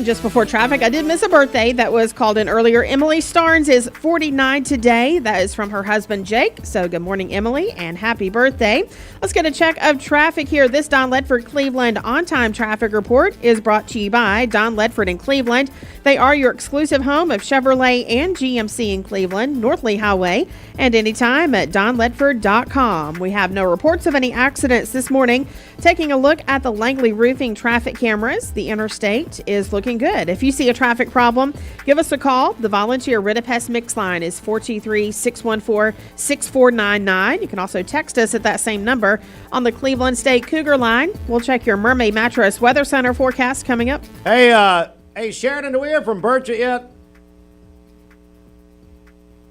Just before traffic, I did miss a birthday that was called in earlier. Emily Starnes is 49 today. That is from her husband, Jake. So good morning, Emily, and happy birthday. Let's get a check of traffic here. This Don Ledford Cleveland on-time traffic report is brought to you by Don Ledford in Cleveland. They are your exclusive home of Chevrolet and GMC in Cleveland, North Lee Highway, and anytime at donledford.com. We have no reports of any accidents this morning. Taking a look at the Langley Roofing traffic cameras, the interstate is looking good. If you see a traffic problem, give us a call. The volunteer Rid-a-Pest Mix line is 423-614-6499. You can also text us at that same number on the Cleveland State Cougar line. We'll check your Mermaid Mattress Weather Center forecast coming up. Hey, Sheridan, do we hear from Burchett yet?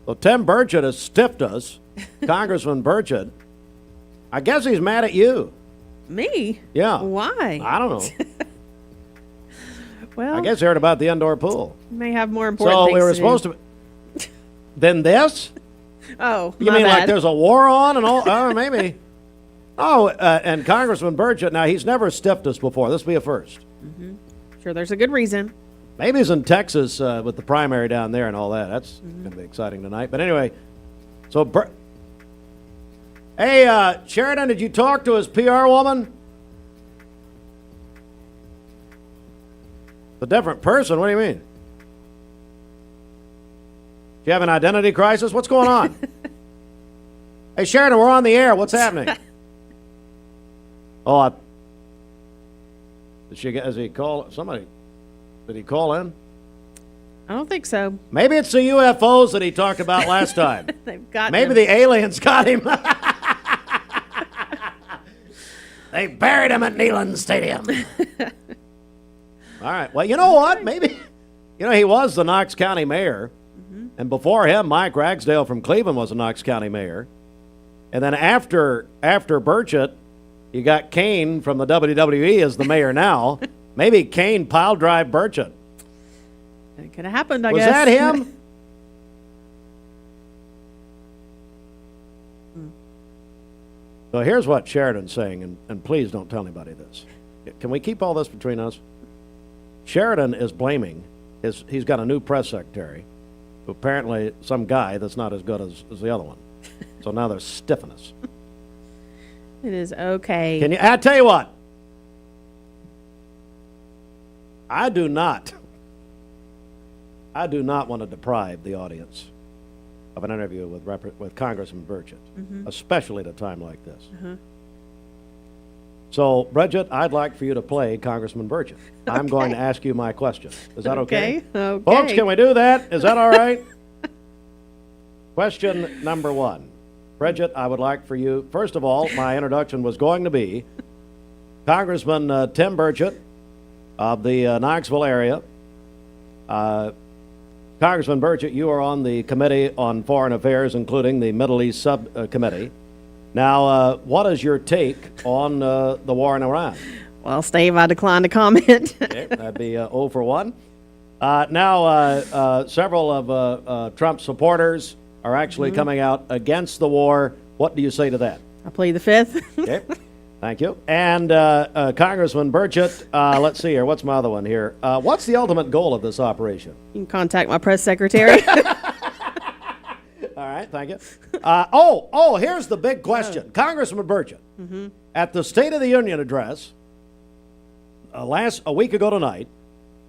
Well, Tim Burchett has stiffed us, Congressman Burchett. I guess he's mad at you. Me? Yeah. Why? I don't know. Well, I guess you heard about the indoor pool. May have more important So things we were to supposed do. to. Then this? Oh, you my mean bad. like there's a war on and all? Oh, maybe. Oh, and Congressman Burchett. Now he's never stiffed us before. This will be a first. Mm-hmm. Sure, there's a good reason. Maybe he's in Texas with the primary down there and all that. That's going to be exciting tonight. But anyway, so hey, Sheridan, did you talk to his PR woman? A different person? What do you mean? Do you have an identity crisis? What's going on? Hey, Sheridan, we're on the air. What's happening? Has he called somebody? Did he call in? I don't think so. Maybe it's the UFOs that he talked about last time. They've got Maybe him. the aliens got him. They buried him at Neyland Stadium. All right. Well, you know what? Maybe, he was the Knox County mayor. Mm-hmm. And before him, Mike Ragsdale from Cleveland was a Knox County mayor. And then after Burchett, you got Kane from the WWE as the mayor now. Maybe Kane pile drive Burchett. It could have happened, I Was guess. that him? So here's what Sheridan's saying, and please don't tell anybody this. Can we keep all this between us? Sheridan is blaming he's got a new press secretary, who apparently some guy that's not as good as the other one. So now they're stiffing us. It is okay. I tell you what. I do not want to deprive the audience of an interview with Congressman Burchett, especially at a time like this. So, Bridget, I'd like for you to play Congressman Burchett. I'm going to ask you my question. Is that okay? Okay. Folks, can we do that? Is that all right? Question number one. Bridget, I would like for you, first of all, my introduction was going to be Congressman Tim Burchett of the Knoxville area. Congressman Burchett, you are on the Committee on Foreign Affairs, including the Middle East Subcommittee. Now, what is your take on the war in Iran? Well, Steve, I decline to comment. Okay, that'd be 0 for 1. Now, several of Trump's supporters are actually coming out against the war. What do you say to that? I plead the fifth. Okay, thank you. And Congressman Burchett, let's see here. What's my other one here? What's the ultimate goal of this operation? You can contact my press secretary. All right, thank you. Here's the big question. Congressman Burchett, at the State of the Union address a week ago tonight,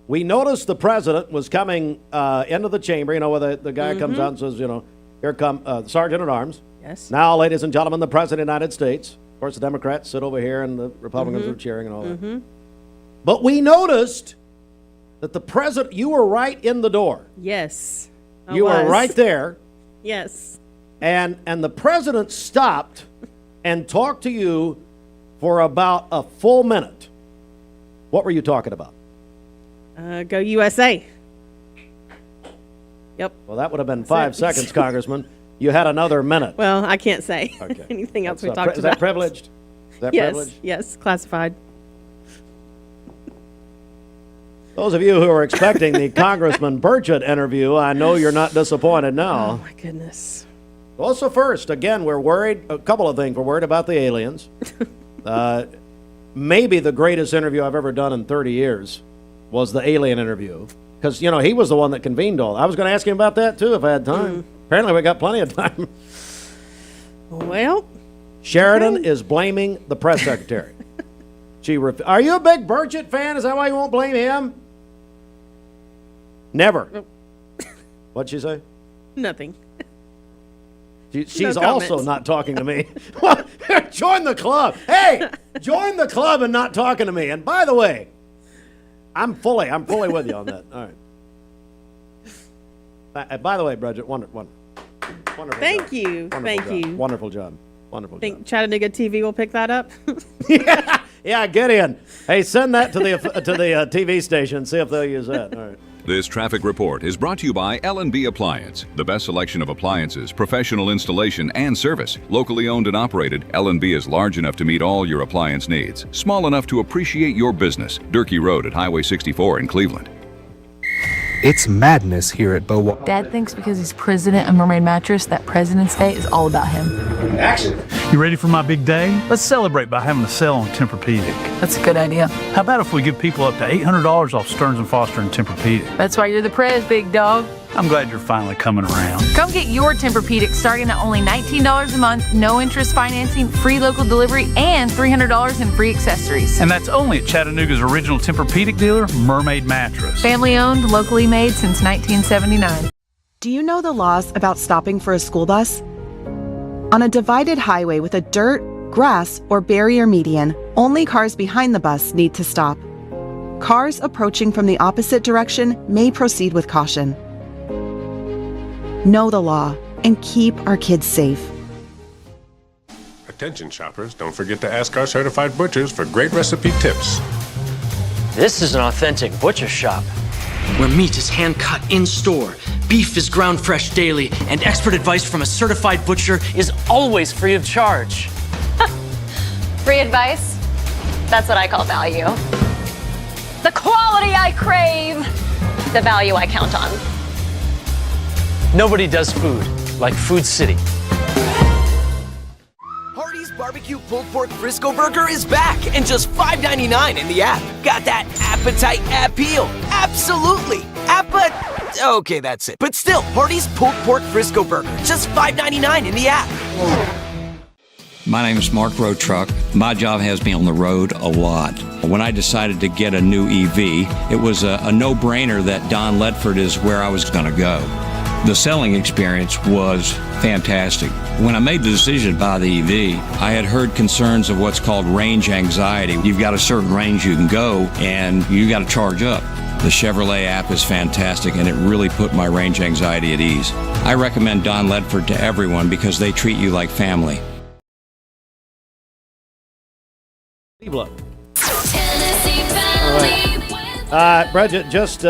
we noticed the president was coming into the chamber, where the guy comes out and says, here come the Sergeant at Arms. Yes. Now, ladies and gentlemen, the President of the United States. Of course, the Democrats sit over here and the Republicans are cheering and all that. But we noticed that the president, you were right in the door. Yes. You were right there. Yes. and the president stopped and talked to you for about a full minute. What were you talking about? Go USA. Yep. Well, that would have been 5 seconds, Congressman. You had another minute. Well, I can't say Okay. anything else That's, we talked about. Is that privileged? Is that yes, privileged? yes, classified. Those of you who are expecting the Congressman Burchett interview, I know you're not disappointed now. Oh, my goodness. Also, first, again, we're worried. A couple of things. We're worried about the aliens. Maybe the greatest interview I've ever done in 30 years was the alien interview. Because, you know, he was the one that convened all. I was going to ask him about that, too, if I had time. Apparently, we got plenty of time. Well, Sheridan is blaming the press secretary. Are you a big Burchett fan? Is that why you won't blame him? Never. What'd she say? nothing. She's No also comments. not talking to me. Join the club. Hey, join the club and not talking to me. And by the way, I'm fully with you on that. All right. By the way, Bridget, wonderful. Thank you. Thank you. Wonderful job. Wonderful Think Chattanooga TV will pick that up? Yeah, get in. Hey, send that to the TV station. See if they'll use that. All right. This traffic report is brought to you by L&B Appliance, the best selection of appliances, professional installation, and service. Locally owned and operated, L&B is large enough to meet all your appliance needs, small enough to appreciate your business. Durkee Road at Highway 64 in Cleveland. It's madness here at Beauvoir. Dad thinks because he's president of Mermaid Mattress that President's Day is all about him. Action! You ready for my big day? Let's celebrate by having a sale on Tempur-Pedic. That's a good idea. How about if we give people up to $800 off Stearns & Foster and Tempur-Pedic? That's why you're the prez, big dog. I'm glad you're finally coming around. Come get your Tempur-Pedic starting at only $19 a month, no interest financing, free local delivery, and $300 in free accessories. And that's only at Chattanooga's original Tempur-Pedic dealer, Mermaid Mattress. Family owned, locally made since 1979. Do you know the laws about stopping for a school bus? On a divided highway with a dirt, grass, or barrier median, only cars behind the bus need to stop. Cars approaching from the opposite direction may proceed with caution. Know the law and keep our kids safe. Attention shoppers, don't forget to ask our certified butchers for great recipe tips. This is an authentic butcher shop, where meat is hand-cut in-store, beef is ground fresh daily, and expert advice from a certified butcher is always free of charge. Free advice? That's what I call value. The quality I crave, the value I count on. Nobody does food like Food City. Hardee's Barbecue Pulled Pork Frisco Burger is back and just $5.99 in the app. Got that appetite appeal? Absolutely. Okay, that's it. But still, Hardee's Pulled Pork Frisco Burger, just $5.99 in the app. My name is Mark Road Truck. My job has me on the road a lot. When I decided to get a new EV, it was a no-brainer that Don Ledford is where I was going to go. The selling experience was fantastic. When I made the decision to buy the EV, I had heard concerns of what's called range anxiety. You've got a certain range you can go, and you got to charge up. The Chevrolet app is fantastic, and it really put my range anxiety at ease. I recommend Don Ledford to everyone because they treat you like family. Bridget, just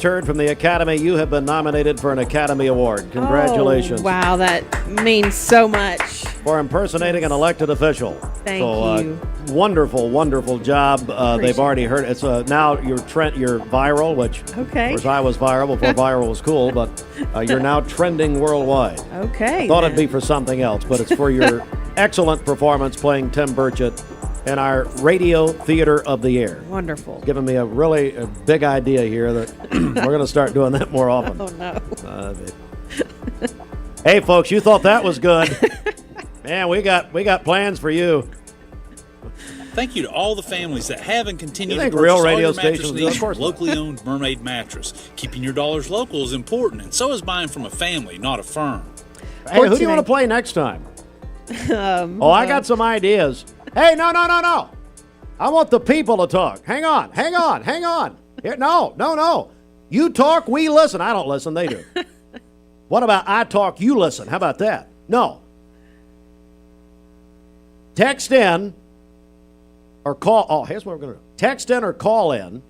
heard from the Academy. You have been nominated for an Academy Award. Congratulations. Oh, wow, that means so much. For impersonating an elected official. Thank you. Wonderful, wonderful job. They've already heard it. It's now you're viral, which of course I was viral before viral was cool, but you're now trending worldwide. Okay. I thought it'd be for something else, but it's for your excellent performance playing Tim Burchett in our Radio Theater of the Year. Wonderful. It's given me a really big idea here that we're going to start doing that more often. Oh, no. Hey, folks, you thought that was good. Man, we got plans for you. Thank you to all the families that have and continue You to think purchase real all radio your mattress stations- needs of course from locally owned Mermaid Mattress. Keeping your dollars local is important, and so is buying from a family, not a firm. Hey, who do you want to play next time? I got some ideas. Hey, no. I want the people to talk. Hang on. Here, no. You talk, we listen. I don't listen, they do. What about I talk, you listen? How about that? No. Text in or call. Oh, here's what we're going to do. Text in or call in.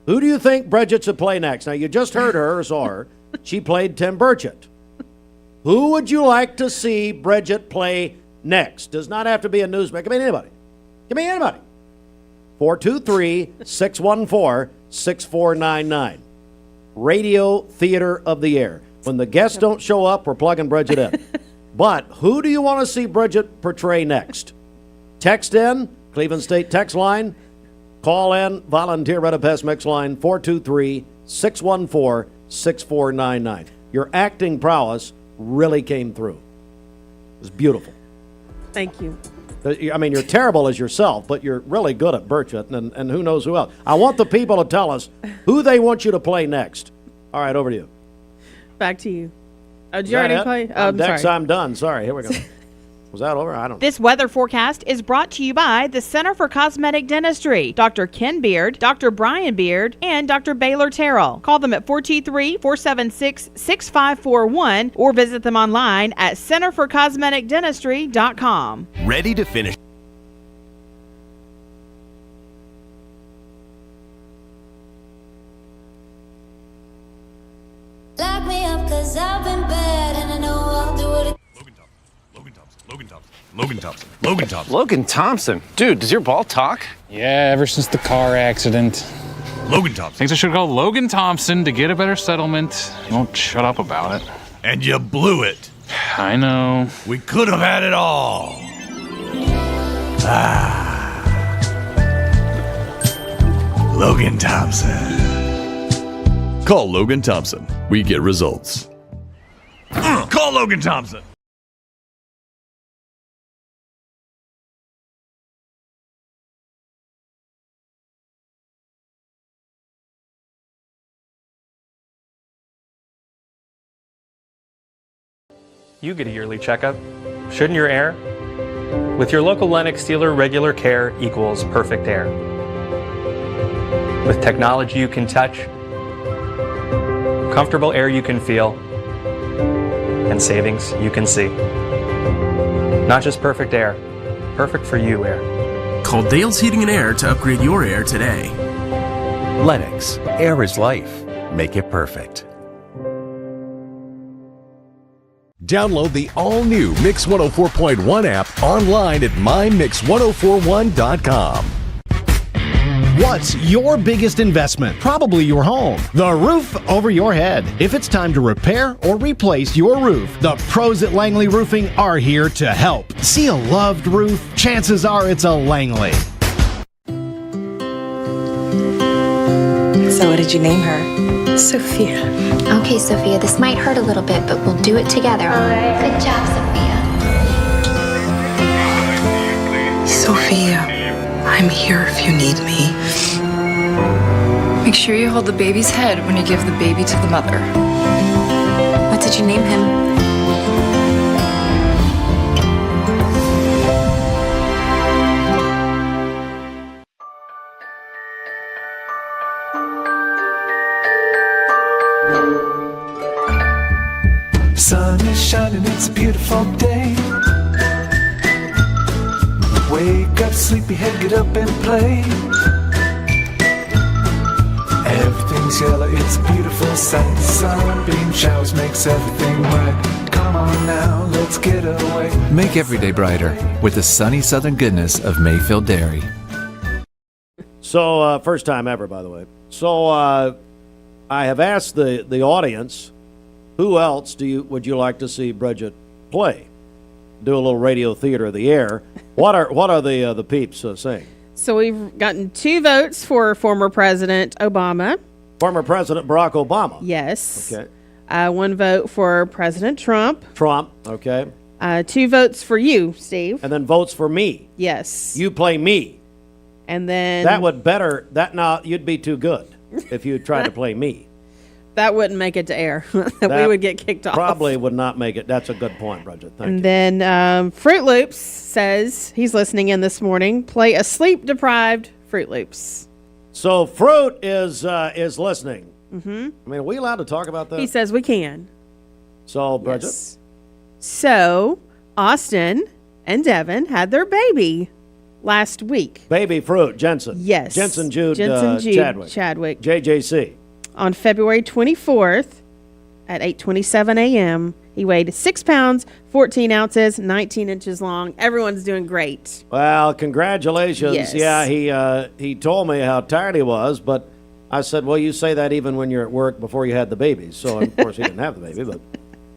Who do you think Bridget should play next? Now, you just heard her or saw her. She played Tim Burchett. Who would you like to see Bridget play next? Does not have to be a newsmaker. Give me anybody. Give me anybody. 423-614-6499. Radio Theater of the Air. When the guests don't show up, we're plugging Bridget in. But who do you want to see Bridget portray next? Text in, Cleveland State text line. Call in, volunteer Red Pest mix line, 423-614-6499. Your acting prowess really came through. It was beautiful. Thank you. I mean, you're terrible as yourself, but you're really good at Burchett, and who knows who else. I want the people to tell us who they want you to play next. All right, over to you. Back to you. Did you already play? I'm sorry. I'm done. Sorry, here we go. Was that over? I don't know. This weather forecast is brought to you by the Center for Cosmetic Dentistry, Dr. Ken Beard, Dr. Brian Beard, and Dr. Baylor Terrell. Call them at 423-476-6541 or visit them online at centerforcosmeticdentistry.com. Ready to finish. Lock me up 'cause I've been bad and I know I'll do it. Logan Thompson. Dude, does your ball talk? Yeah, ever since the car accident. Logan Thompson. Thinks I should call Logan Thompson to get a better settlement. He won't shut up about it. And you blew it. I know. We could have had it all. Logan Thompson. Call Logan Thompson. We get results. Call Logan Thompson. You get a yearly checkup. Shouldn't your air? With your local Lennox dealer, regular care equals perfect air. With technology you can touch, comfortable air you can feel, and savings you can see. Not just perfect air, perfect for you air. Call Dale's Heating and Air to upgrade your air today. Lennox, air is life. Make it perfect. Download the all-new Mix 104.1 app online at mymix1041.com. What's your biggest investment? Probably your home. The roof over your head. If it's time to repair or replace your roof, the pros at Langley Roofing are here to help. See a loved roof? Chances are it's a Langley. So what did you name her? Sophia. Okay, Sophia, this might hurt a little bit, but we'll do it together. All right. Good job, Sophia, I'm here if you need me. Make sure you hold the baby's head when you give the baby to the mother. What did you name him? Sun is shining, it's a beautiful day. Wake up, sleepyhead, get up and play. Everything's yellow, it's a beautiful sight. Sunbeam showers makes everything bright. Come on now, let's get away. Make every day brighter with the sunny southern goodness of Mayfield Dairy. So, first time ever, by the way. So, I have asked the audience, who else would you like to see Bridget play? Do a little radio theater of the air. What are the peeps saying? So we've gotten 2 votes for former President Obama. Former President Barack Obama. Yes. Okay. 1 vote for President Trump. Okay. 2 votes for you, Steve. And then votes for me. Yes. You play me. And then you'd be too good if you tried to play me. That wouldn't make it to air. We would get kicked off. Probably would not make it. That's a good point, Bridget. Thank you. And then Fruit Loops says he's listening in this morning. Play a sleep-deprived Fruit Loops. So Fruit is listening. Mm-hmm. I mean, are we allowed to talk about that? He says we can. So, Bridget? Yes. So Austin and Devin had their baby last week. Baby fruit, Jensen. Yes. Jensen Jude Chadwick. JJC. On February 24th at 8:27 a.m., he weighed 6 pounds, 14 ounces, 19 inches long. Everyone's doing great. Well, congratulations. Yes. Yeah, he told me how tired he was, but I said, well, you say that even when you're at work before you had the baby. So, of course, he didn't have the baby,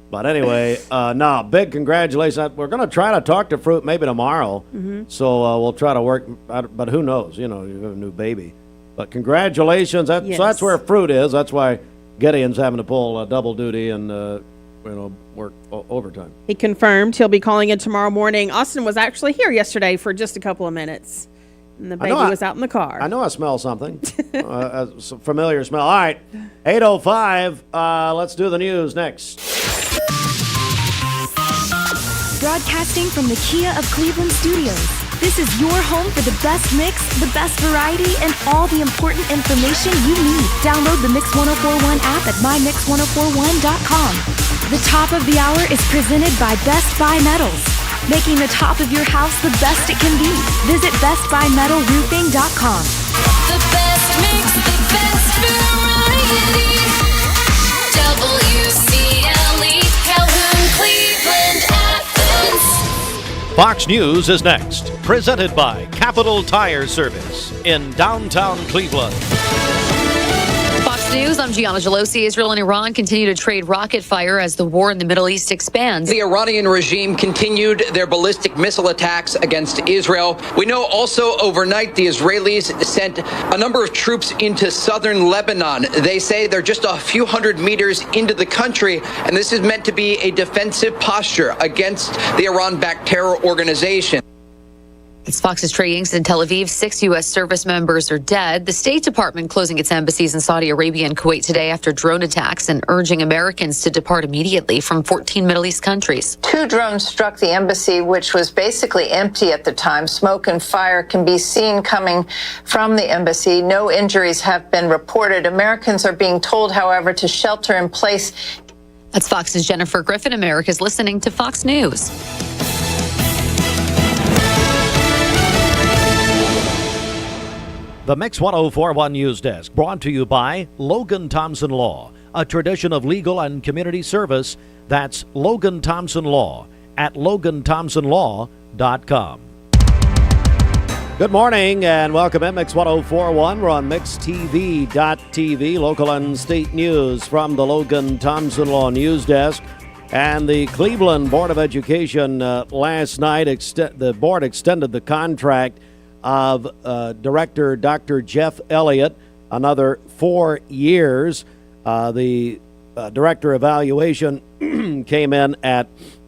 but anyway, no, big congratulations. We're going to try to talk to Fruit maybe tomorrow. So we'll try to work, but who knows? You have a new baby. But congratulations. So that's where Fruit is. That's why Gideon's having to pull double duty and work overtime. He confirmed he'll be calling in tomorrow morning. Austin was actually here yesterday for just a couple of minutes. And the baby was out in the car. I know I smell something. A familiar smell. All right, 8:05. Let's do the news next. Broadcasting from the Kia of Cleveland studios. This is your home for the best mix, the best variety, and all the important information you need. Download the Mix 1041 app at mymix1041.com. The top of the hour is presented by Best Buy Metals, making the top of your house the best it can be. Visit bestbuymetalroofing.com. The best mix, the best variety. WCLE, Calhoun, Cleveland, Athens. Fox News is next, presented by Capital Tire Service in downtown Cleveland. Fox News, I'm Gianna Gelosi. Israel and Iran continue to trade rocket fire as the war in the Middle East expands. The Iranian regime continued their ballistic missile attacks against Israel. We know also overnight the Israelis sent a number of troops into southern Lebanon. They say they're just a few hundred meters into the country, and this is meant to be a defensive posture against the Iran-backed terror organization. It's Fox's Trey Yanks in Tel Aviv. 6 U.S. service members are dead. The State Department closing its embassies in Saudi Arabia and Kuwait today after drone attacks and urging Americans to depart immediately from 14 Middle East countries. 2 drones struck the embassy, which was basically empty at the time. Smoke and fire can be seen coming from the embassy. No injuries have been reported. Americans are being told, however, to shelter in place. That's Fox's Jennifer Griffin. America's listening to Fox News. The Mix 1041 News Desk, brought to you by Logan Thompson Law, a tradition of legal and community service. That's Logan Thompson Law at LoganThompsonLaw.com. Good morning and welcome to Mix 1041. We're on MixTV.tv, local and state news from the Logan Thompson Law News Desk. And the Cleveland Board of Education last night, the board extended the contract of Director Dr. Jeff Elliott another 4 years. The director evaluation came in at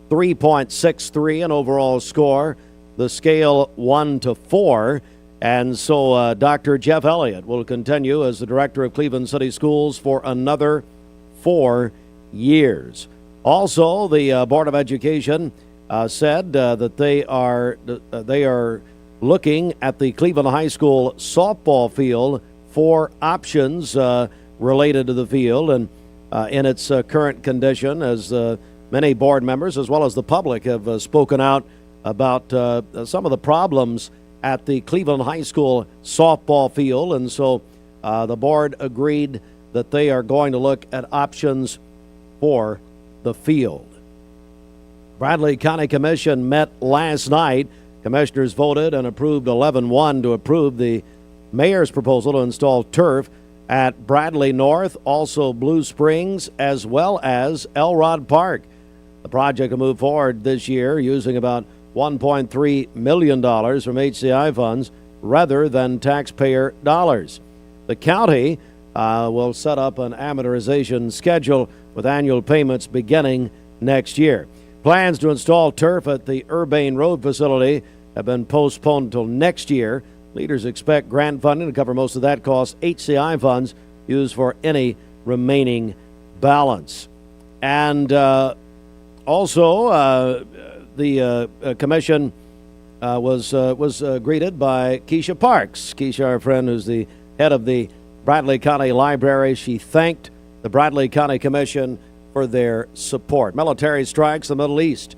3.63, an overall score, the scale 1 to 4. And so Dr. Jeff Elliott will continue as the director of Cleveland City Schools for another 4 years. Also, the Board of Education said that they are looking at the Cleveland High School softball field for options related to the field and in its current condition, as many board members as well as the public have spoken out about some of the problems at the Cleveland High School softball field. And so the board agreed that they are going to look at options for the field. Bradley County Commission met last night. Commissioners voted and approved 11-1 to approve the mayor's proposal to install turf at Bradley North, also Blue Springs, as well as Elrod Park. The project will move forward this year using about $1.3 million from HCI funds rather than taxpayer dollars. The county will set up an amortization schedule with annual payments beginning next year. Plans to install turf at the Urbane Road facility have been postponed until next year. Leaders expect grant funding to cover most of that cost. HCI funds used for any remaining balance. And also, the commission was greeted by Keisha Parks. Keisha, our friend, who's the head of the Bradley County Library. She thanked the Bradley County Commission for their support. Military strikes in the Middle East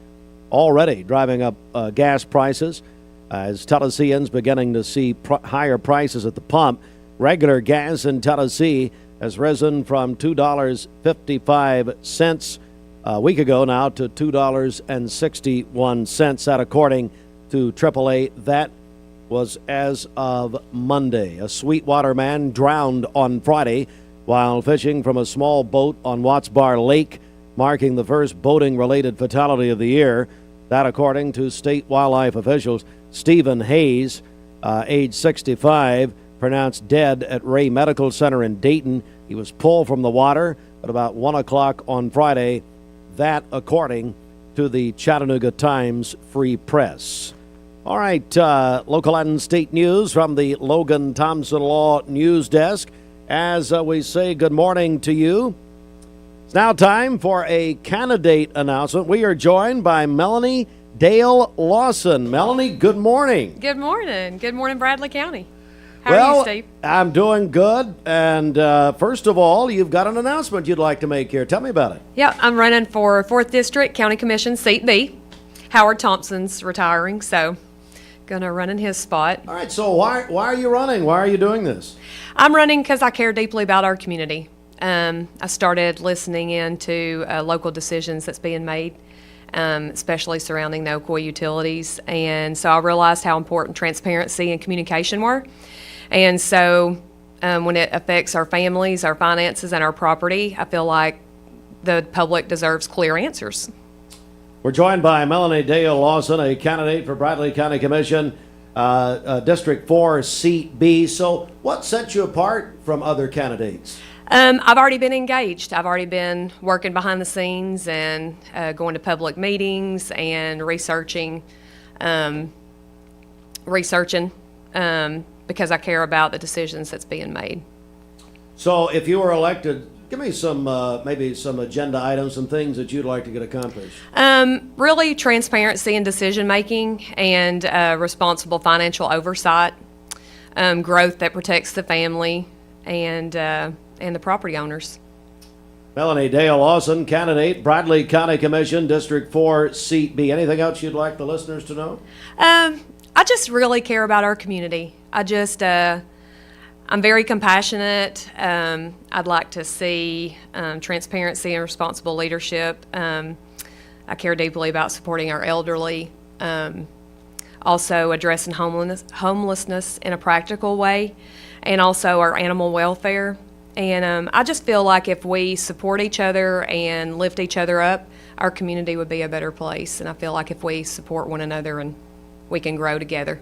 already driving up gas prices as Tennesseans beginning to see higher prices at the pump. Regular gas in Tennessee has risen from $2.55 a week ago now to $2.61. That according to AAA. That was as of Monday. A Sweetwater man drowned on Friday while fishing from a small boat on Watts Bar Lake, marking the first boating-related fatality of the year. That according to state wildlife officials. Stephen Hayes, age 65, pronounced dead at Ray Medical Center in Dayton. He was pulled from the water at about 1 o'clock on Friday. That according to the Chattanooga Times Free Press. All right, local and state news from the Logan Thompson Law News Desk. As we say good morning to you. It's now time for a candidate announcement. We are joined by Melanie Dale Lawson. Melanie, good morning. Good morning. Good morning, Bradley County. How Well, are you, Steve? I'm doing good. And first of all, you've got an announcement you'd like to make here. Tell me about it. Yeah, I'm running for 4th District County Commission, Seat B. Howard Thompson's retiring, so going to run in his spot. All right, so why are you running? Why are you doing this? I'm running because I care deeply about our community. I started listening into local decisions that's being made, especially surrounding the Ocoee utilities. And so I realized how important transparency and communication were. And so when it affects our families, our finances, and our property, I feel like the public deserves clear answers. We're joined by Melanie Dale Lawson, a candidate for Bradley County Commission, District 4, Seat B. So what sets you apart from other candidates? I've already been engaged. I've already been working behind the scenes and going to public meetings and researching because I care about the decisions that's being made. So if you were elected, give me some maybe some agenda items, some things that you'd like to get accomplished. Really transparency in decision making and responsible financial oversight, growth that protects the family and the property owners. Melanie Dale Lawson, candidate, Bradley County Commission, District 4, Seat B. Anything else you'd like the listeners to know? I just really care about our community. I'm very compassionate. I'd like to see transparency and responsible leadership. I care deeply about supporting our elderly, also addressing homelessness in a practical way, and also our animal welfare. And I just feel like if we support each other and lift each other up, our community would be a better place. And I feel like if we support one another, and we can grow together.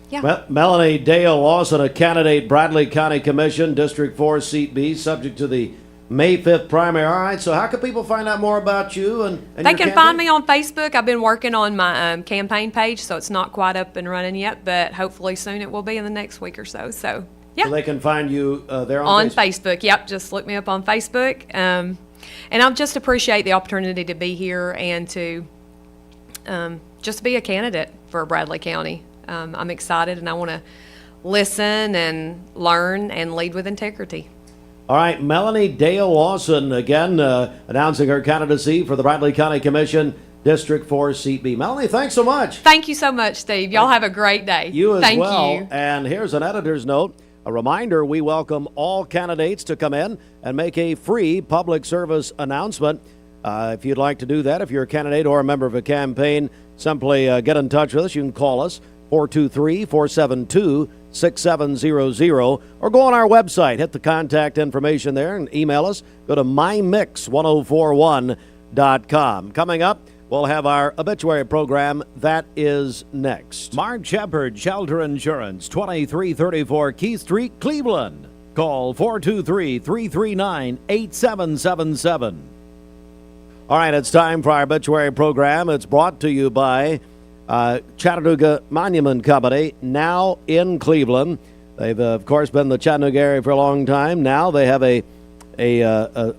Yeah. Melanie Dale Lawson, a candidate, Bradley County Commission, District 4, Seat B, subject to the May 5th primary. All right, so how can people find out more about you? And they can find me on Facebook. I've been working on my campaign page, so it's not quite up and running yet, but hopefully soon it will be in the next week or so. So, yeah. So they can find you there on Facebook. Yep, just look me up on Facebook. And I just appreciate the opportunity to be here and to just be a candidate for Bradley County. I'm excited, and I want to listen and learn and lead with integrity. All right, Melanie Dale Lawson, again, announcing her candidacy for the Bradley County Commission, District 4, Seat B. Melanie, thanks so much. Thank you so much, Steve. Y'all have a great day. You as Thank well. you. And here's an editor's note. A reminder, we welcome all candidates to come in and make a free public service announcement. If you'd like to do that, if you're a candidate or a member of a campaign, simply get in touch with us. You can call us, 423-472-6700, or go on our website, hit the contact information there, and email us. Go to mymix1041.com. Coming up, we'll have our obituary program. That is next. Mark Shepard, Shelter Insurance, 2334 Keith Street, Cleveland. Call 423-339-8777. All right, it's time for our obituary program. It's brought to you by Chattanooga Monument Company, now in Cleveland. They've, of course, been in the Chattanooga area for a long time. Now they have a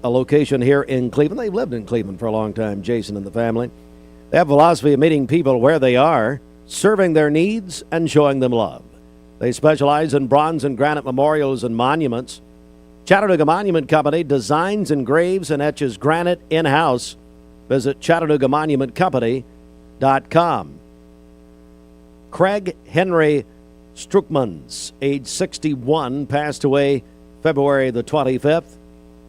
location here in Cleveland. They've lived in Cleveland for a long time, Jason and the family. They have a philosophy of meeting people where they are, serving their needs, and showing them love. They specialize in bronze and granite memorials and monuments. Chattanooga Monument Company designs, engraves, and etches granite in-house. Visit ChattanoogaMonumentCompany.com. Craig Henry Strukmans, age 61, passed away February the 25th.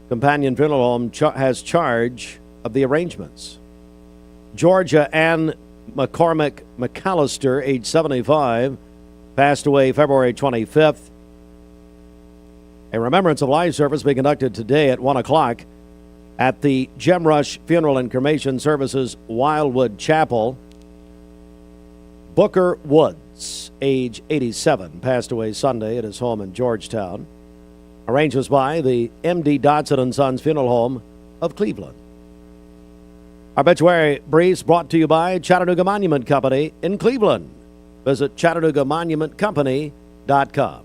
Companion Funeral Home has charge of the arrangements. Georgia Ann McCormick McAllister, age 75, passed away February 25th. A remembrance of life service being conducted today at 1 o'clock at the Gem Rush Funeral and Cremation Services, Wildwood Chapel. Booker Woods, age 87, passed away Sunday at his home in Georgetown. Arrangements by the M.D. Dodson & Sons Funeral Home of Cleveland. Obituary briefs brought to you by Chattanooga Monument Company in Cleveland. Visit ChattanoogaMonumentCompany.com.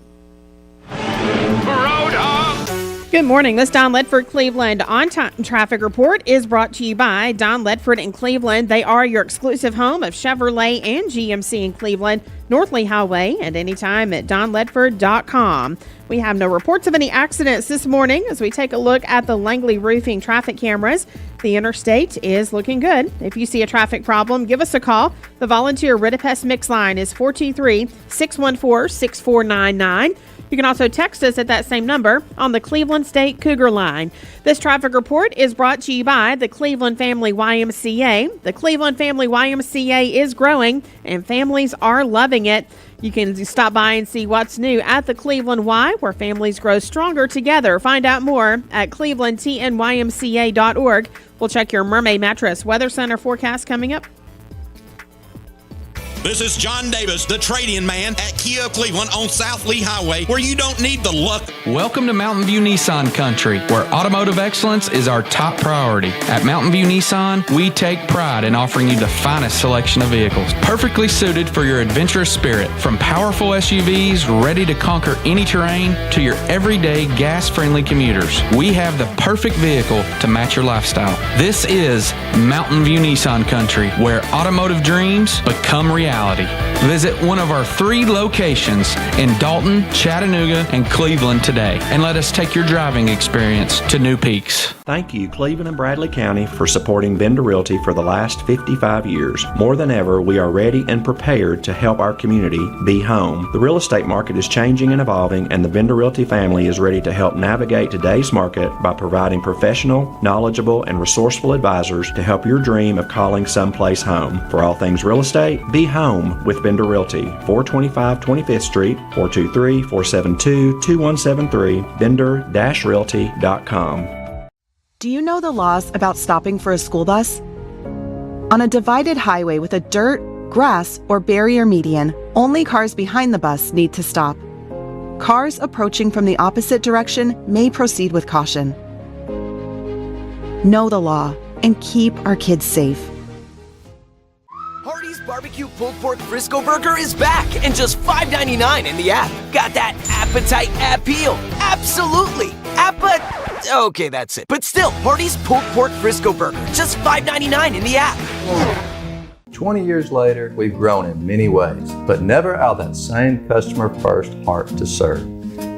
Good morning. This Don Ledford Cleveland on-time traffic report is brought to you by Don Ledford in Cleveland. They are your exclusive home of Chevrolet and GMC in Cleveland, North Lee Highway, and anytime at donledford.com. We have no reports of any accidents this morning as we take a look at the Langley Roofing traffic cameras. The interstate is looking good. If you see a traffic problem, give us a call. The volunteer Ridipest Mix line is 423-614-6499. You can also text us at that same number on the Cleveland State Cougar line. This traffic report is brought to you by the Cleveland Family YMCA. The Cleveland Family YMCA is growing, and families are loving it. You can stop by and see what's new at the Cleveland Y, where families grow stronger together. Find out more at clevelandtnymca.org. We'll check your Mermaid Mattress Weather Center forecast coming up. This is John Davis, the trade-in man at Kia of Cleveland on South Lee Highway, where you don't need the luck. Welcome to Mountain View Nissan Country, where automotive excellence is our top priority. At Mountain View Nissan, we take pride in offering you the finest selection of vehicles, perfectly suited for your adventurous spirit. From powerful SUVs ready to conquer any terrain to your everyday gas-friendly commuters, we have the perfect vehicle to match your lifestyle. This is Mountain View Nissan Country, where automotive dreams become reality. Visit one of our 3 locations in Dalton, Chattanooga, and Cleveland today, and let us take your driving experience to new peaks. Thank you, Cleveland and Bradley County, for supporting Vendor Realty for the last 55 years. More than ever, we are ready and prepared to help our community be home. The real estate market is changing and evolving, and the Vendor Realty family is ready to help navigate today's market by providing professional, knowledgeable, and resourceful advisors to help your dream of calling someplace home. For all things real estate, be home with Vendor Realty, 425 25th Street, 423-472-2173, vendor-realty.com. Do you know the laws about stopping for a school bus? On a divided highway with a dirt, grass, or barrier median, only cars behind the bus need to stop. Cars approaching from the opposite direction may proceed with caution. Know the law and keep our kids safe. Hardee's Barbecue Pulled Pork Frisco Burger is back and just $5.99 in the app. Got that appetite appeal? Absolutely. Okay, that's it. But still, Hardee's Pulled Pork Frisco Burger, just $5.99 in the app. 20 years later, we've grown in many ways, but never out of that same customer-first heart to serve.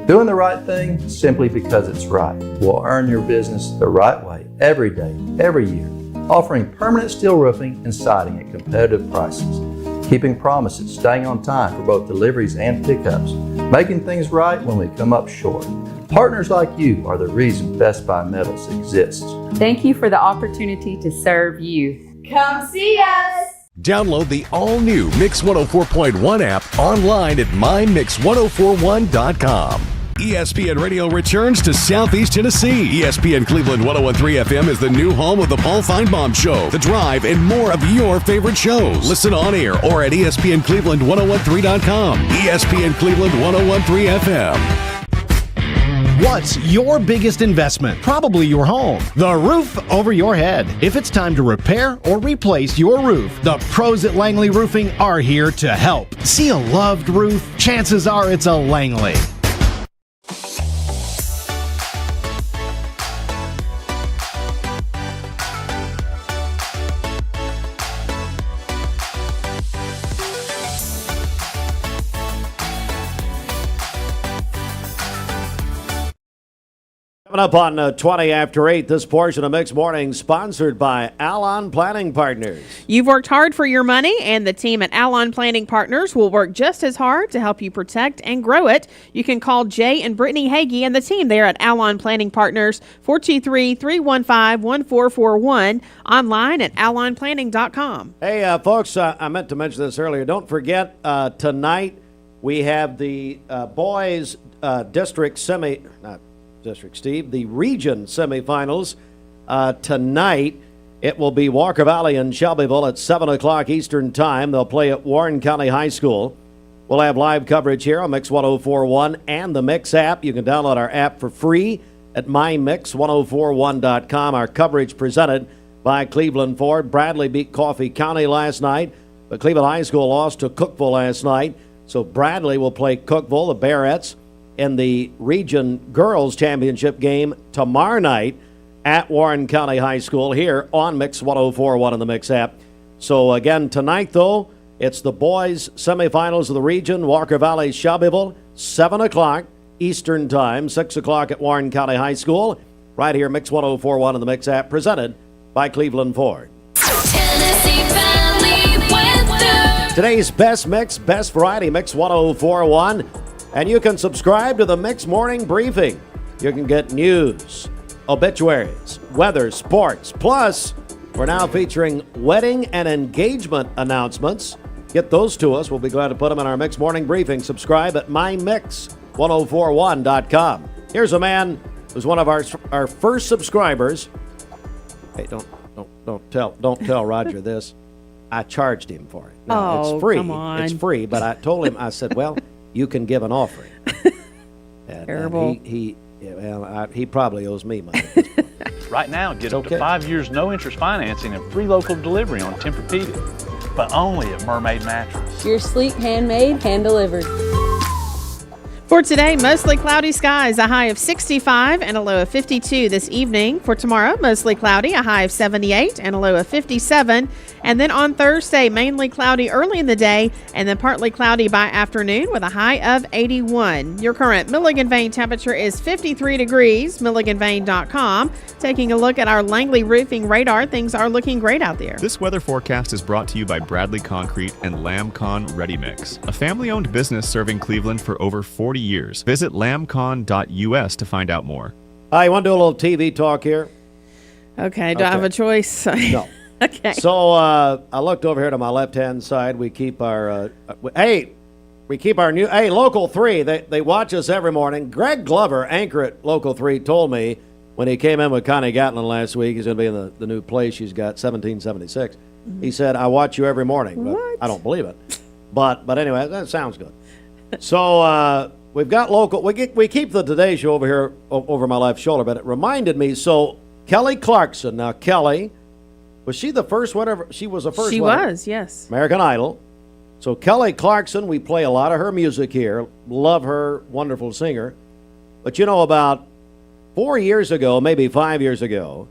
Doing the right thing simply because it's right will earn your business the right way every day, every year. Offering permanent steel roofing and siding at competitive prices. Keeping promises, staying on time for both deliveries and pickups. Making things right when we come up short. Partners like you are the reason Best Buy Metals exists. Thank you for the opportunity to serve you. Come see us. Download the all-new Mix 104.1 app online at mymix1041.com. ESPN Radio returns to Southeast Tennessee. ESPN Cleveland 101.3 FM is the new home of the Paul Feinbaum Show, The Drive, and more of your favorite shows. Listen on air or at ESPNCleveland1013.com. ESPN Cleveland 101.3 FM. What's your biggest investment? Probably your home. The roof over your head. If it's time to repair or replace your roof, the pros at Langley Roofing are here to help. See a loved roof? Chances are it's a Langley. Coming up on 20 after 8, this portion of Mixed Morning sponsored by Alon Planning Partners. You've worked hard for your money, and the team at Alon Planning Partners will work just as hard to help you protect and grow it. You can call Jay and Brittany Hagee and the team there at Alon Planning Partners, 423-315-1441, online at alonplanning.com. Hey, folks, I meant to mention this earlier. Don't forget, tonight we have the boys the region semifinals. Tonight, it will be Walker Valley and Shelbyville at 7 o'clock Eastern Time. They'll play at Warren County High School. We'll have live coverage here on Mix 104.1 and the Mix app. You can download our app for free at mymix1041.com. Our coverage presented by Cleveland Ford. Bradley beat Coffee County last night, but Cleveland High School lost to Cookeville last night. So Bradley will play Cookeville, the Barretts, in the Region Girls Championship game tomorrow night at Warren County High School here on Mix 104.1 on the Mix app. So again, tonight though, it's the boys semifinals of the region, Walker Valley, Shelbyville, 7 o'clock Eastern Time, 6 o'clock at Warren County High School, right here, Mix 104.1 on the Mix app, presented by Cleveland Ford. Tennessee Valley weather. Today's best mix, best variety, Mix 104.1. And you can subscribe to the Mix Morning Briefing. You can get news, obituaries, weather, sports. Plus, we're now featuring wedding and engagement announcements. Get those to us. We'll be glad to put them in our Mix Morning Briefing. Subscribe at mymix1041.com. Here's a man who's one of our first subscribers. Hey, don't tell Roger this. I charged him for it. No, it's free. Come on. It's free, but I told him, I said, well, you can give an offering. Terrible. He probably owes me money. Right now, get up to 5 years no-interest financing and free local delivery on Tempur-Pedic, but only at Mermaid Mattress. Your sleep handmade, hand-delivered. For today, mostly cloudy skies, a high of 65 and a low of 52 this evening. For tomorrow, mostly cloudy, a high of 78 and a low of 57. And then on Thursday, mainly cloudy early in the day and then partly cloudy by afternoon with a high of 81. Your current Milligan Vane temperature is 53 degrees, milliganvane.com. Taking a look at our Langley roofing radar, things are looking great out there. This weather forecast is brought to you by Bradley Concrete and LamCon Ready Mix, a family-owned business serving Cleveland for over 40 years. Visit lamcon.us to find out more. Hi, you want to do a little TV talk here? Okay, do I have a choice? No. Okay. So I looked over here to my left-hand side. We keep our new Local 3. They watch us every morning. Greg Glover, anchor at Local 3, told me when he came in with Connie Gatlin last week, he's going to be in the new place she's got, 1776. Mm-hmm. He said, I watch you every morning. But I don't believe it. But anyway, that sounds good. So we've got local. We keep the Today Show over here over my left shoulder, but it reminded me. So Kelly Clarkson. Now Kelly, was she the first? Whatever she was the first. She was, yes. American Idol. So Kelly Clarkson, we play a lot of her music here. Love her, wonderful singer. But you know, about 4 years ago, maybe 5 years ago,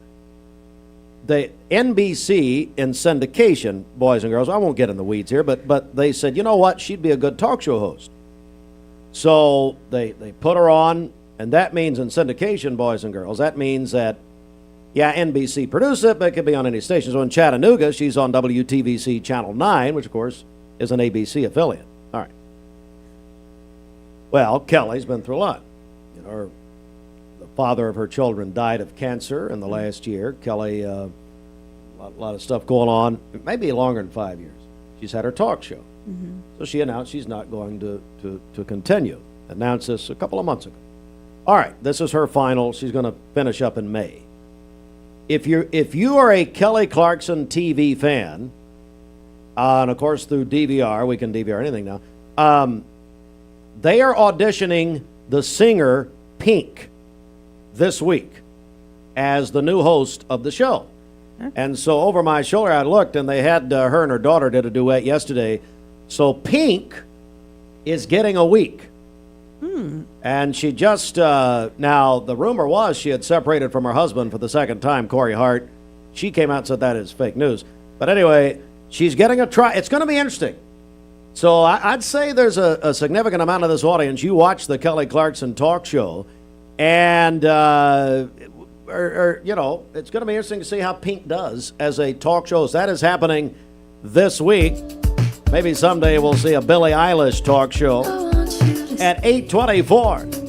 the NBC in syndication, boys and girls, I won't get in the weeds here, but they said, you know what, she'd be a good talk show host. So they put her on, and that means in syndication, boys and girls, that means that, yeah, NBC produced it, but it could be on any station. So in Chattanooga, she's on WTVC Channel 9, which, of course, is an ABC affiliate. All right. Well, Kelly's been through a lot. You know, the father of her children died of cancer in the last year. Kelly, a lot of stuff going on, maybe longer than 5 years. She's had her talk show. Mm-hmm. So she announced she's not going to continue. Announced this a couple of months ago. All right, this is her final. She's going to finish up in May. If you are a Kelly Clarkson TV fan, and of course through DVR, we can DVR anything now, they are auditioning the singer Pink this week as the new host of the show. And so over my shoulder I looked, and they had her and her daughter did a duet yesterday. So Pink is getting a week. And she just, now the rumor was she had separated from her husband for the second time, Corey Hart. She came out and said that is fake news. But anyway, she's getting a try. It's going to be interesting. So I'd say there's a significant amount of this audience. You watch the Kelly Clarkson talk show, And, it's going to be interesting to see how Pink does as a talk show. So that is happening this week. Maybe someday we'll see a Billie Eilish talk show at 8:24.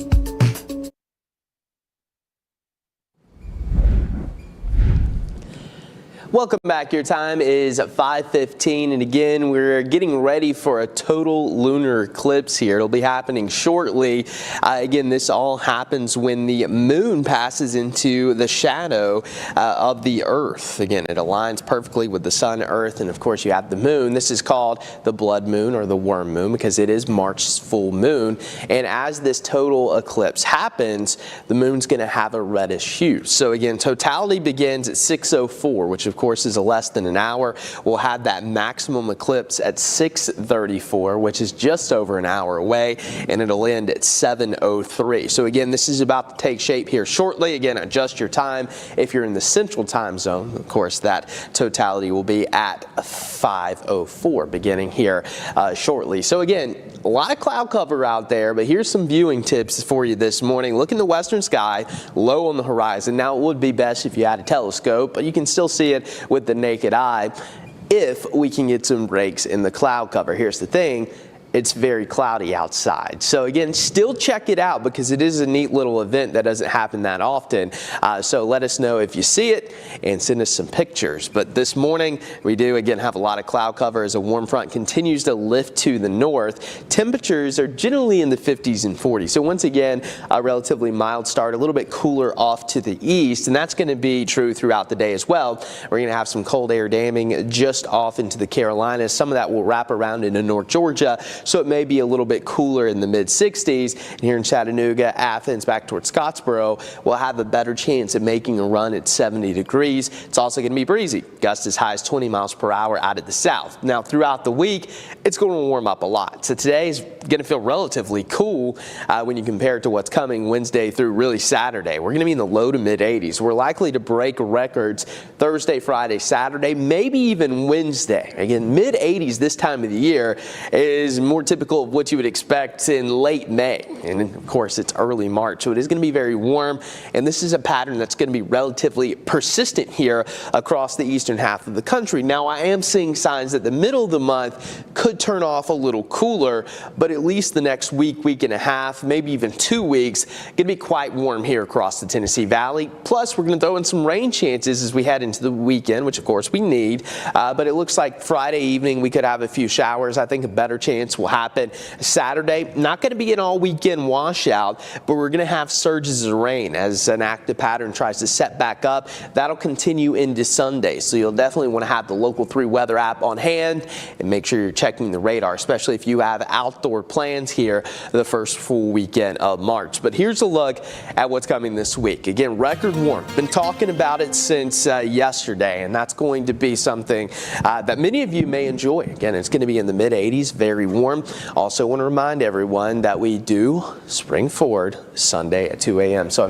Welcome back. Your time is 5:15, and again, we're getting ready for a total lunar eclipse here. It'll be happening shortly. Again, this all happens when the moon passes into the shadow of the Earth. Again, it aligns perfectly with the sun, Earth, and of course you have the moon. This is called the blood moon or the worm moon because it is March's full moon. And as this total eclipse happens, the moon's going to have a reddish hue. So again, totality begins at 6:04, which of course is less than an hour. We'll have that maximum eclipse at 6:34, which is just over an hour away, and it'll end at 7:03. So again, this is about to take shape here shortly. Again, adjust your time. If you're in the central time zone, of course, that totality will be at 5:04, beginning here shortly. So again, a lot of cloud cover out there, but here's some viewing tips for you this morning. Look in the western sky, low on the horizon. Now, it would be best if you had a telescope, but you can still see it with the naked eye if we can get some breaks in the cloud cover. Here's the thing. It's very cloudy outside. So again, still check it out because it is a neat little event that doesn't happen that often. So let us know if you see it and send us some pictures. But this morning, we do again have a lot of cloud cover as a warm front continues to lift to the north. Temperatures are generally in the 50s and 40s. So once again, a relatively mild start, a little bit cooler off to the east, and that's going to be true throughout the day as well. We're going to have some cold air damming just off into the Carolinas. Some of that will wrap around into North Georgia. So it may be a little bit cooler in the mid-60s. And here in Chattanooga, Athens, back towards Scottsboro, we'll have a better chance of making a run at 70 degrees. It's also going to be breezy. Gusts as high as 20 miles per hour out of the south. Now, throughout the week, it's going to warm up a lot. So today is going to feel relatively cool when you compare it to what's coming Wednesday through really Saturday. We're going to be in the low to mid-80s. We're likely to break records Thursday, Friday, Saturday, maybe even Wednesday. Again, mid-80s this time of the year is more typical of what you would expect in late May. And of course, it's early March, so it is going to be very warm. And this is a pattern that's going to be relatively persistent here across the eastern half of the country. Now, I am seeing signs that the middle of the month could turn off a little cooler, but at least the next week, week and a half, maybe even 2 weeks, going to be quite warm here across the Tennessee Valley. Plus, we're going to throw in some rain chances as we head into the weekend, which of course we need. But it looks like Friday evening we could have a few showers. I think a better chance will happen Saturday. Not going to be an all weekend washout, but we're going to have surges of rain as an active pattern tries to set back up. That'll continue into Sunday. So you'll definitely want to have the Local 3 weather app on hand and make sure you're checking the radar, especially if you have outdoor plans here the first full weekend of March. But here's a look at what's coming this week. Again, record warm. Been talking about it since yesterday, and that's going to be something that many of you may enjoy. Again, it's going to be in the mid-80s, very warm. Also want to remind everyone that we do spring forward Sunday at 2 a.m. So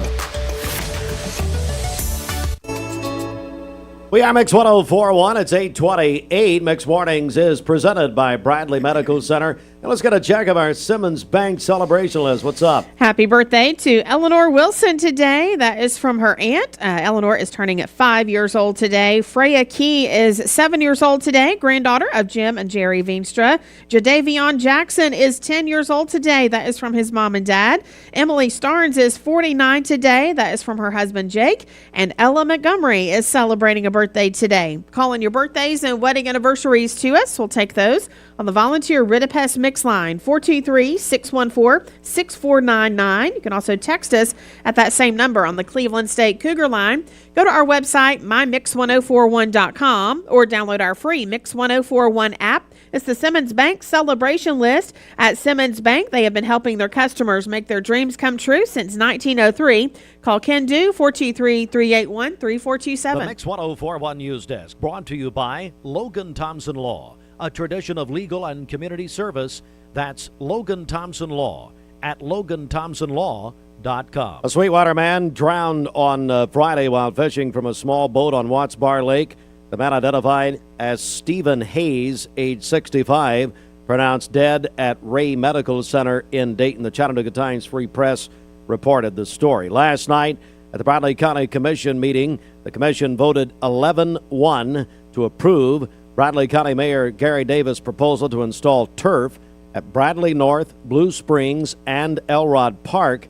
we are Mix 104.1. It's 8:28. Mix Mornings is presented by Bradley Medical Center. And let's get a check of our Simmons Bank celebration list. What's up? Happy birthday to Eleanor Wilson today. That is from her aunt. Eleanor is turning 5 years old today. Freya Key is 7 years old today, granddaughter of Jim and Jerry Veenstra. Jadavion Jackson is 10 years old today. That is from his mom and dad. Emily Starnes is 49 today. That is from her husband, Jake. And Ella Montgomery is celebrating a birthday today. Call in your birthdays and wedding anniversaries to us. We'll take those on the volunteer Ridipest Mix line, 423-614-6499. You can also text us at that same number on the Cleveland State Cougar line. Go to our website, mymix1041.com, or download our free Mix 1041 app. It's the Simmons Bank celebration list. At Simmons Bank, they have been helping their customers make their dreams come true since 1903. Call Ken Do, 423-381-3427. The Mix 1041 News Desk, brought to you by Logan Thompson Law, a tradition of legal and community service. That's Logan Thompson Law at LoganThompsonLaw.com. A Sweetwater man drowned on Friday while fishing from a small boat on Watts Bar Lake. The man, identified as Stephen Hayes, age 65, pronounced dead at Ray Medical Center in Dayton. The Chattanooga Times Free Press reported the story. Last night at the Bradley County Commission meeting, the commission voted 11-1 to approve Bradley County Mayor Gary Davis' proposal to install turf at Bradley North, Blue Springs, and Elrod Park.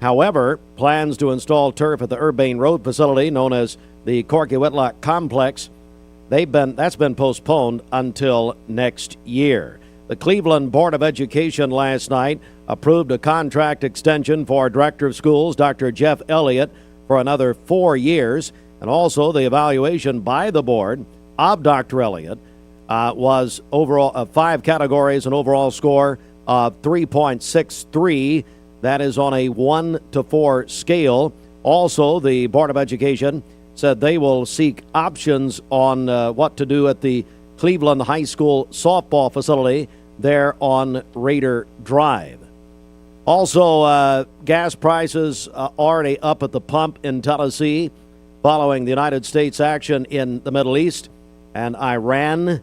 However, plans to install turf at the Urbane Road facility known as the Corky Whitlock Complex, that's been postponed until next year. The Cleveland Board of Education last night approved a contract extension for Director of Schools, Dr. Jeff Elliott, for another 4 years, and also the evaluation by the board of Dr. Elliott was overall 5 categories, an overall score of 3.63. That is on a 1 to 4 scale. Also, the Board of Education said they will seek options on what to do at the Cleveland High School softball facility there on Raider Drive. Also, gas prices already up at the pump in Tennessee following the United States action in the Middle East and Iran.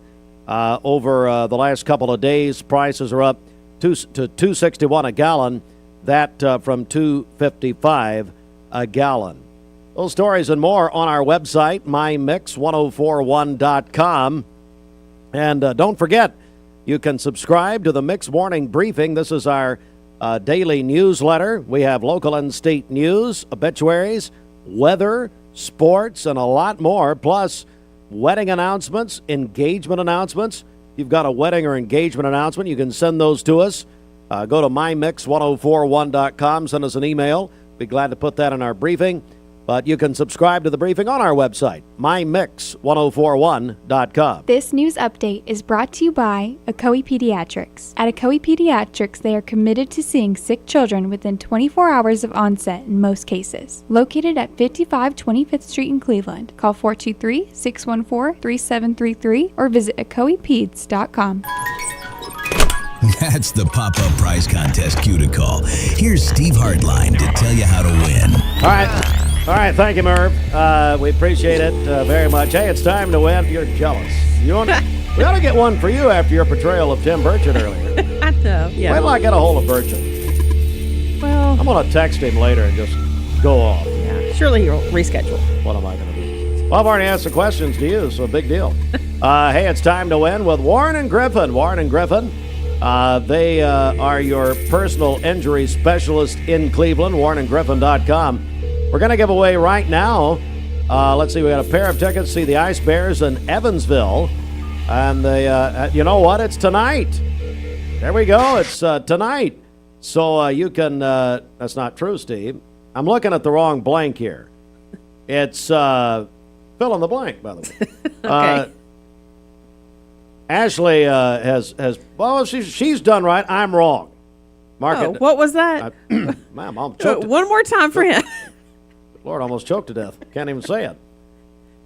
Over the last couple of days, prices are up to $2.61 a gallon. That from $2.55 a gallon. Those stories and more on our website, mymix1041.com. And don't forget, you can subscribe to the Mix Morning Briefing. This is our daily newsletter. We have local and state news, obituaries, weather, sports, and a lot more, plus wedding announcements, engagement announcements. If you've got a wedding or engagement announcement, you can send those to us. Go to mymix1041.com, send us an email. Be glad to put that in our briefing. But you can subscribe to the briefing on our website, mymix1041.com. This news update is brought to you by Ocoee Pediatrics. At Ocoee Pediatrics, they are committed to seeing sick children within 24 hours of onset in most cases. Located at 55 25th Street in Cleveland. Call 423-614-3733 or visit ocoeepeds.com. That's the pop-up prize contest cue to call. Here's Steve Hartline to tell you how to win. All right, thank you, Merv. We appreciate it very much. Hey, it's time to win. You're jealous. We ought to get one for you after your portrayal of Tim Burchett earlier. I know, yeah. Wait till I get a hold of Burchett. Well, I'm going to text him later and just go off. Yeah, surely he'll reschedule. What am I going to do? Well, I've already asked the questions to you, so big deal. Hey, it's time to win with Warren and Griffin. Warren and Griffin. They are your personal injury specialist in Cleveland, warrenandgriffin.com. We're going to give away right now, let's see, we got a pair of tickets to see the Ice Bears in Evansville. And you know what? It's tonight. There we go. It's tonight. So you can, that's not true, Steve. I'm looking at the wrong blank here. It's fill in the blank, by the way. Okay. Ashley has well, she's done right. I'm wrong. Mark it. What was that? Ma'am, I'm choked. One more time for him. Lord, almost choked to death. Can't even say it.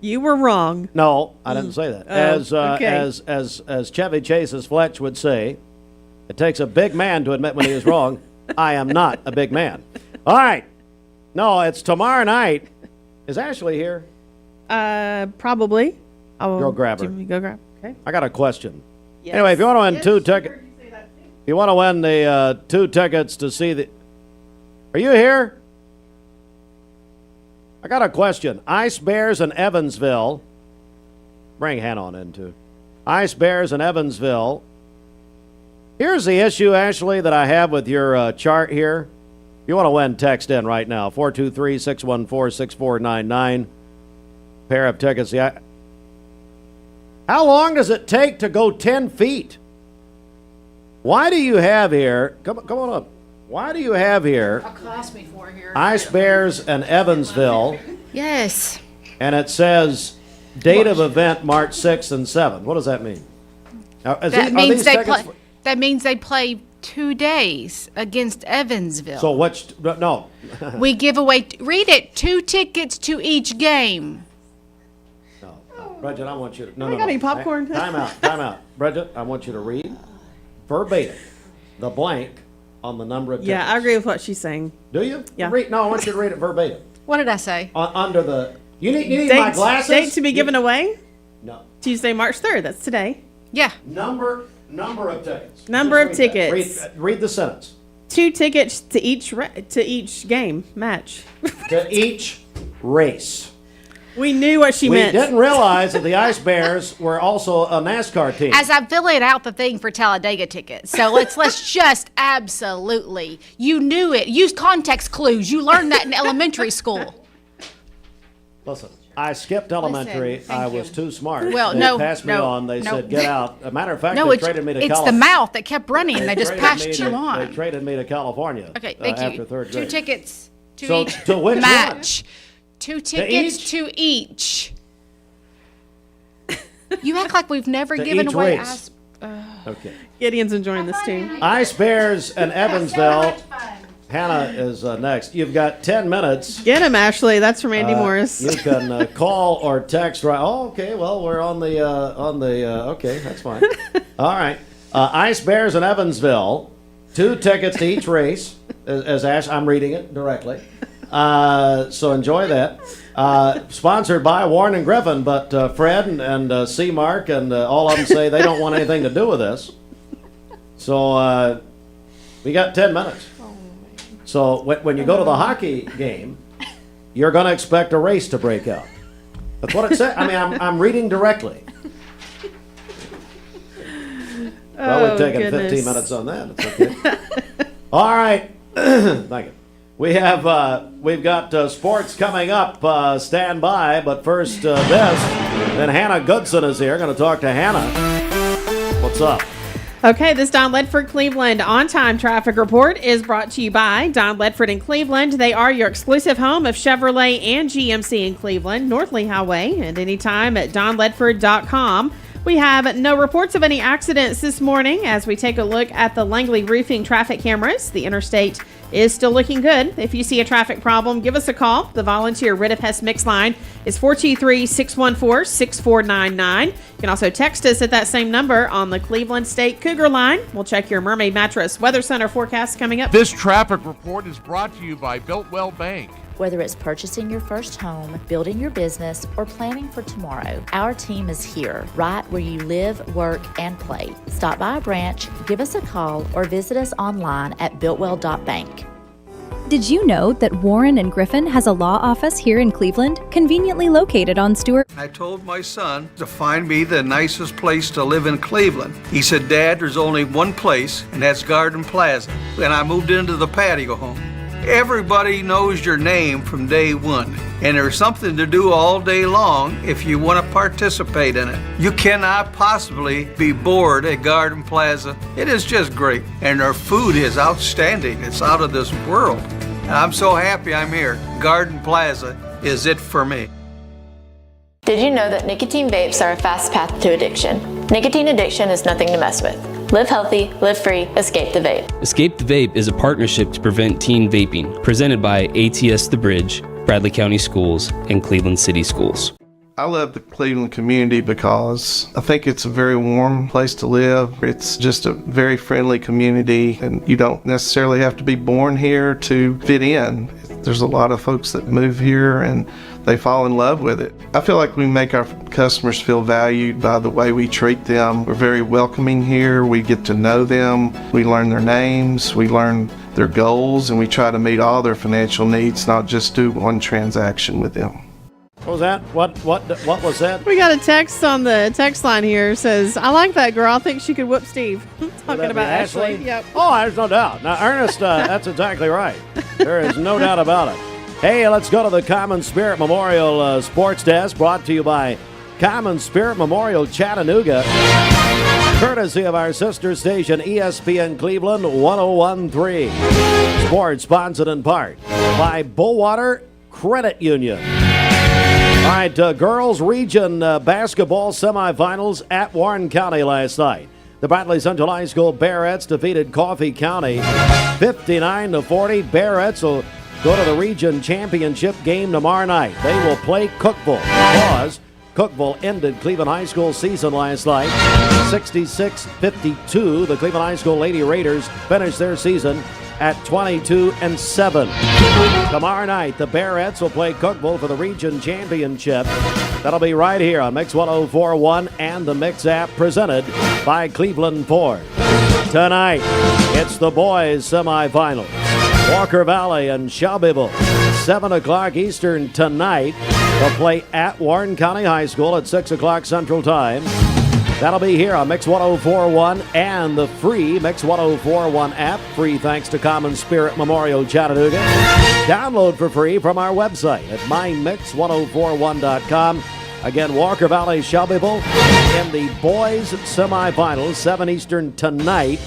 You were wrong. No, I didn't say that. Okay. As Chevy Chase's Fletch would say, it takes a big man to admit when he is wrong. I am not a big man. All right. No, it's tomorrow night. Is Ashley here? Probably. Go grab her. Go grab. Okay. I got a question. Yes. Anyway, if you want to win 2 tickets, if you want to win the 2 tickets to see the, are you here? I got a question. Ice Bears in Evansville. Bring Hannah on in too. Ice Bears in Evansville. Here's the issue, Ashley, that I have with your chart here. If you want to win, text in right now. 423-614-6499. Pair of tickets. Yeah. How long does it take to go 10 feet? Why do you have here, come on up. Why do you have here Ice Bears and Evansville? Yes. And it says date of event March 6th and 7th. What does that mean? Now, That means they play 2 days against Evansville. So no. We give away, read it, 2 tickets to each game. Bridget, I want you to, no. got any popcorn? Time out. Bridget, I want you to read verbatim the blank on the number of tickets. Yeah, I agree with what she's saying. Do you? Yeah. No, I want you to read it verbatim. What did I say? Under the, you need my glasses? Date to be given away? No. Tuesday, March 3rd. That's today. Yeah. Number of tickets. Number of tickets. Read the sentence. 2 tickets to each game match. To each race. We knew what she meant. We didn't realize that the Ice Bears were also a NASCAR team. As I'm filling out the thing for Talladega tickets, so let's just absolutely. You knew it. Use context clues. You learned that in elementary school. Listen, I skipped elementary. I was too smart. Well, they passed me on. They said, get out. A matter of fact, they traded me to California. It's the mouth that kept running. They just passed you on. They traded me to California. Okay, thank you. After third grade. 2 tickets to So, each to which match. one? 2 tickets to each. You act like we've never To given each away race. Okay. Gideon's enjoying this too. Ice Bears and Evansville. Hannah is next. You've got 10 minutes. Get him, Ashley. That's from Andy Morris. You can call or text. Right? Oh, okay. Well, we're on the. Okay, that's fine. All right. Ice Bears and Evansville. 2 tickets to each race. As Ash, I'm reading it directly. So enjoy that. Sponsored by Warren and Griffin, but Fred and C. Mark and all of them say they don't want anything to do with this. So we got 10 minutes. So when you go to the hockey game, you're going to expect a race to break out. That's what it said. I mean, I'm reading directly. Well, we're taking 15 minutes on that. It's okay. All right. Thank you. We've got sports coming up. Stand by. But first, this. Then Hannah Goodson is here. Going to talk to Hannah. What's up? Okay, this Don Ledford Cleveland on-time traffic report is brought to you by Don Ledford in Cleveland. They are your exclusive home of Chevrolet and GMC in Cleveland, North Lee Highway, and anytime at donledford.com. We have no reports of any accidents this morning as we take a look at the Langley Roofing traffic cameras. The interstate is still looking good. If you see a traffic problem, give us a call. The volunteer Rid of Pest Mix line is 423-614-6499. You can also text us at that same number on the Cleveland State Cougar line. We'll check your Mermaid Mattress Weather Center forecast coming up. This traffic report is brought to you by Builtwell Bank. Whether it's purchasing your first home, building your business, or planning for tomorrow, our team is here, right where you live, work, and play. Stop by a branch, give us a call, or visit us online at builtwell.bank. Did you know that Warren and Griffin has a law office here in Cleveland, conveniently located on Stewart? I told my son to find me the nicest place to live in Cleveland. He said, Dad, there's only one place, and that's Garden Plaza. And I moved into the patio home. Everybody knows your name from day one, and there's something to do all day long if you want to participate in it. You cannot possibly be bored at Garden Plaza. It is just great, and their food is outstanding. It's out of this world. And I'm so happy I'm here. Garden Plaza is it for me. Did you know that nicotine vapes are a fast path to addiction? Nicotine addiction is nothing to mess with. Live healthy, live free, escape the vape. Escape the Vape is a partnership to prevent teen vaping, presented by ATS The Bridge, Bradley County Schools, and Cleveland City Schools. I love the Cleveland community because I think it's a very warm place to live. It's just a very friendly community, and you don't necessarily have to be born here to fit in. There's a lot of folks that move here and they fall in love with it. I feel like we make our customers feel valued by the way we treat them. We're very welcoming here. We get to know them. We learn their names. We learn their goals, and we try to meet all their financial needs, not just do one transaction with them. What was that? What was that? We got a text on the text line here. Says, I like that girl. I think she could whoop Steve. Talking about Ashley. Yep. Oh, there's no doubt. Now, Ernest, that's exactly right. There is no doubt about it. Hey, let's go to the Common Spirit Memorial Sports Desk, brought to you by Common Spirit Memorial Chattanooga, courtesy of our sister station ESPN Cleveland 101.3. Sports sponsored in part by Bullwater Credit Union. All right, girls region basketball semifinals at Warren County last night. The Bradley Central High School Barretts defeated Coffee County 59-40. Barretts will go to the region championship game tomorrow night. They will play Cookeville because Cookeville ended Cleveland High School's season last night 66-52. The Cleveland High School Lady Raiders finished their season at 22-7. Tomorrow night, the Barretts will play Cookeville for the region championship. That'll be right here on Mix 104.1 and the Mix app, presented by Cleveland Ford. Tonight, it's the boys semifinals. Walker Valley and Shelbyville, 7 o'clock Eastern tonight. They'll play at Warren County High School at 6 o'clock Central Time. That'll be here on Mix 104.1 and the free Mix 104.1 app. Free thanks to Common Spirit Memorial Chattanooga. Download for free from our website at mymix1041.com. Again, Walker Valley, Shelbyville in the boys semifinals, 7 Eastern tonight.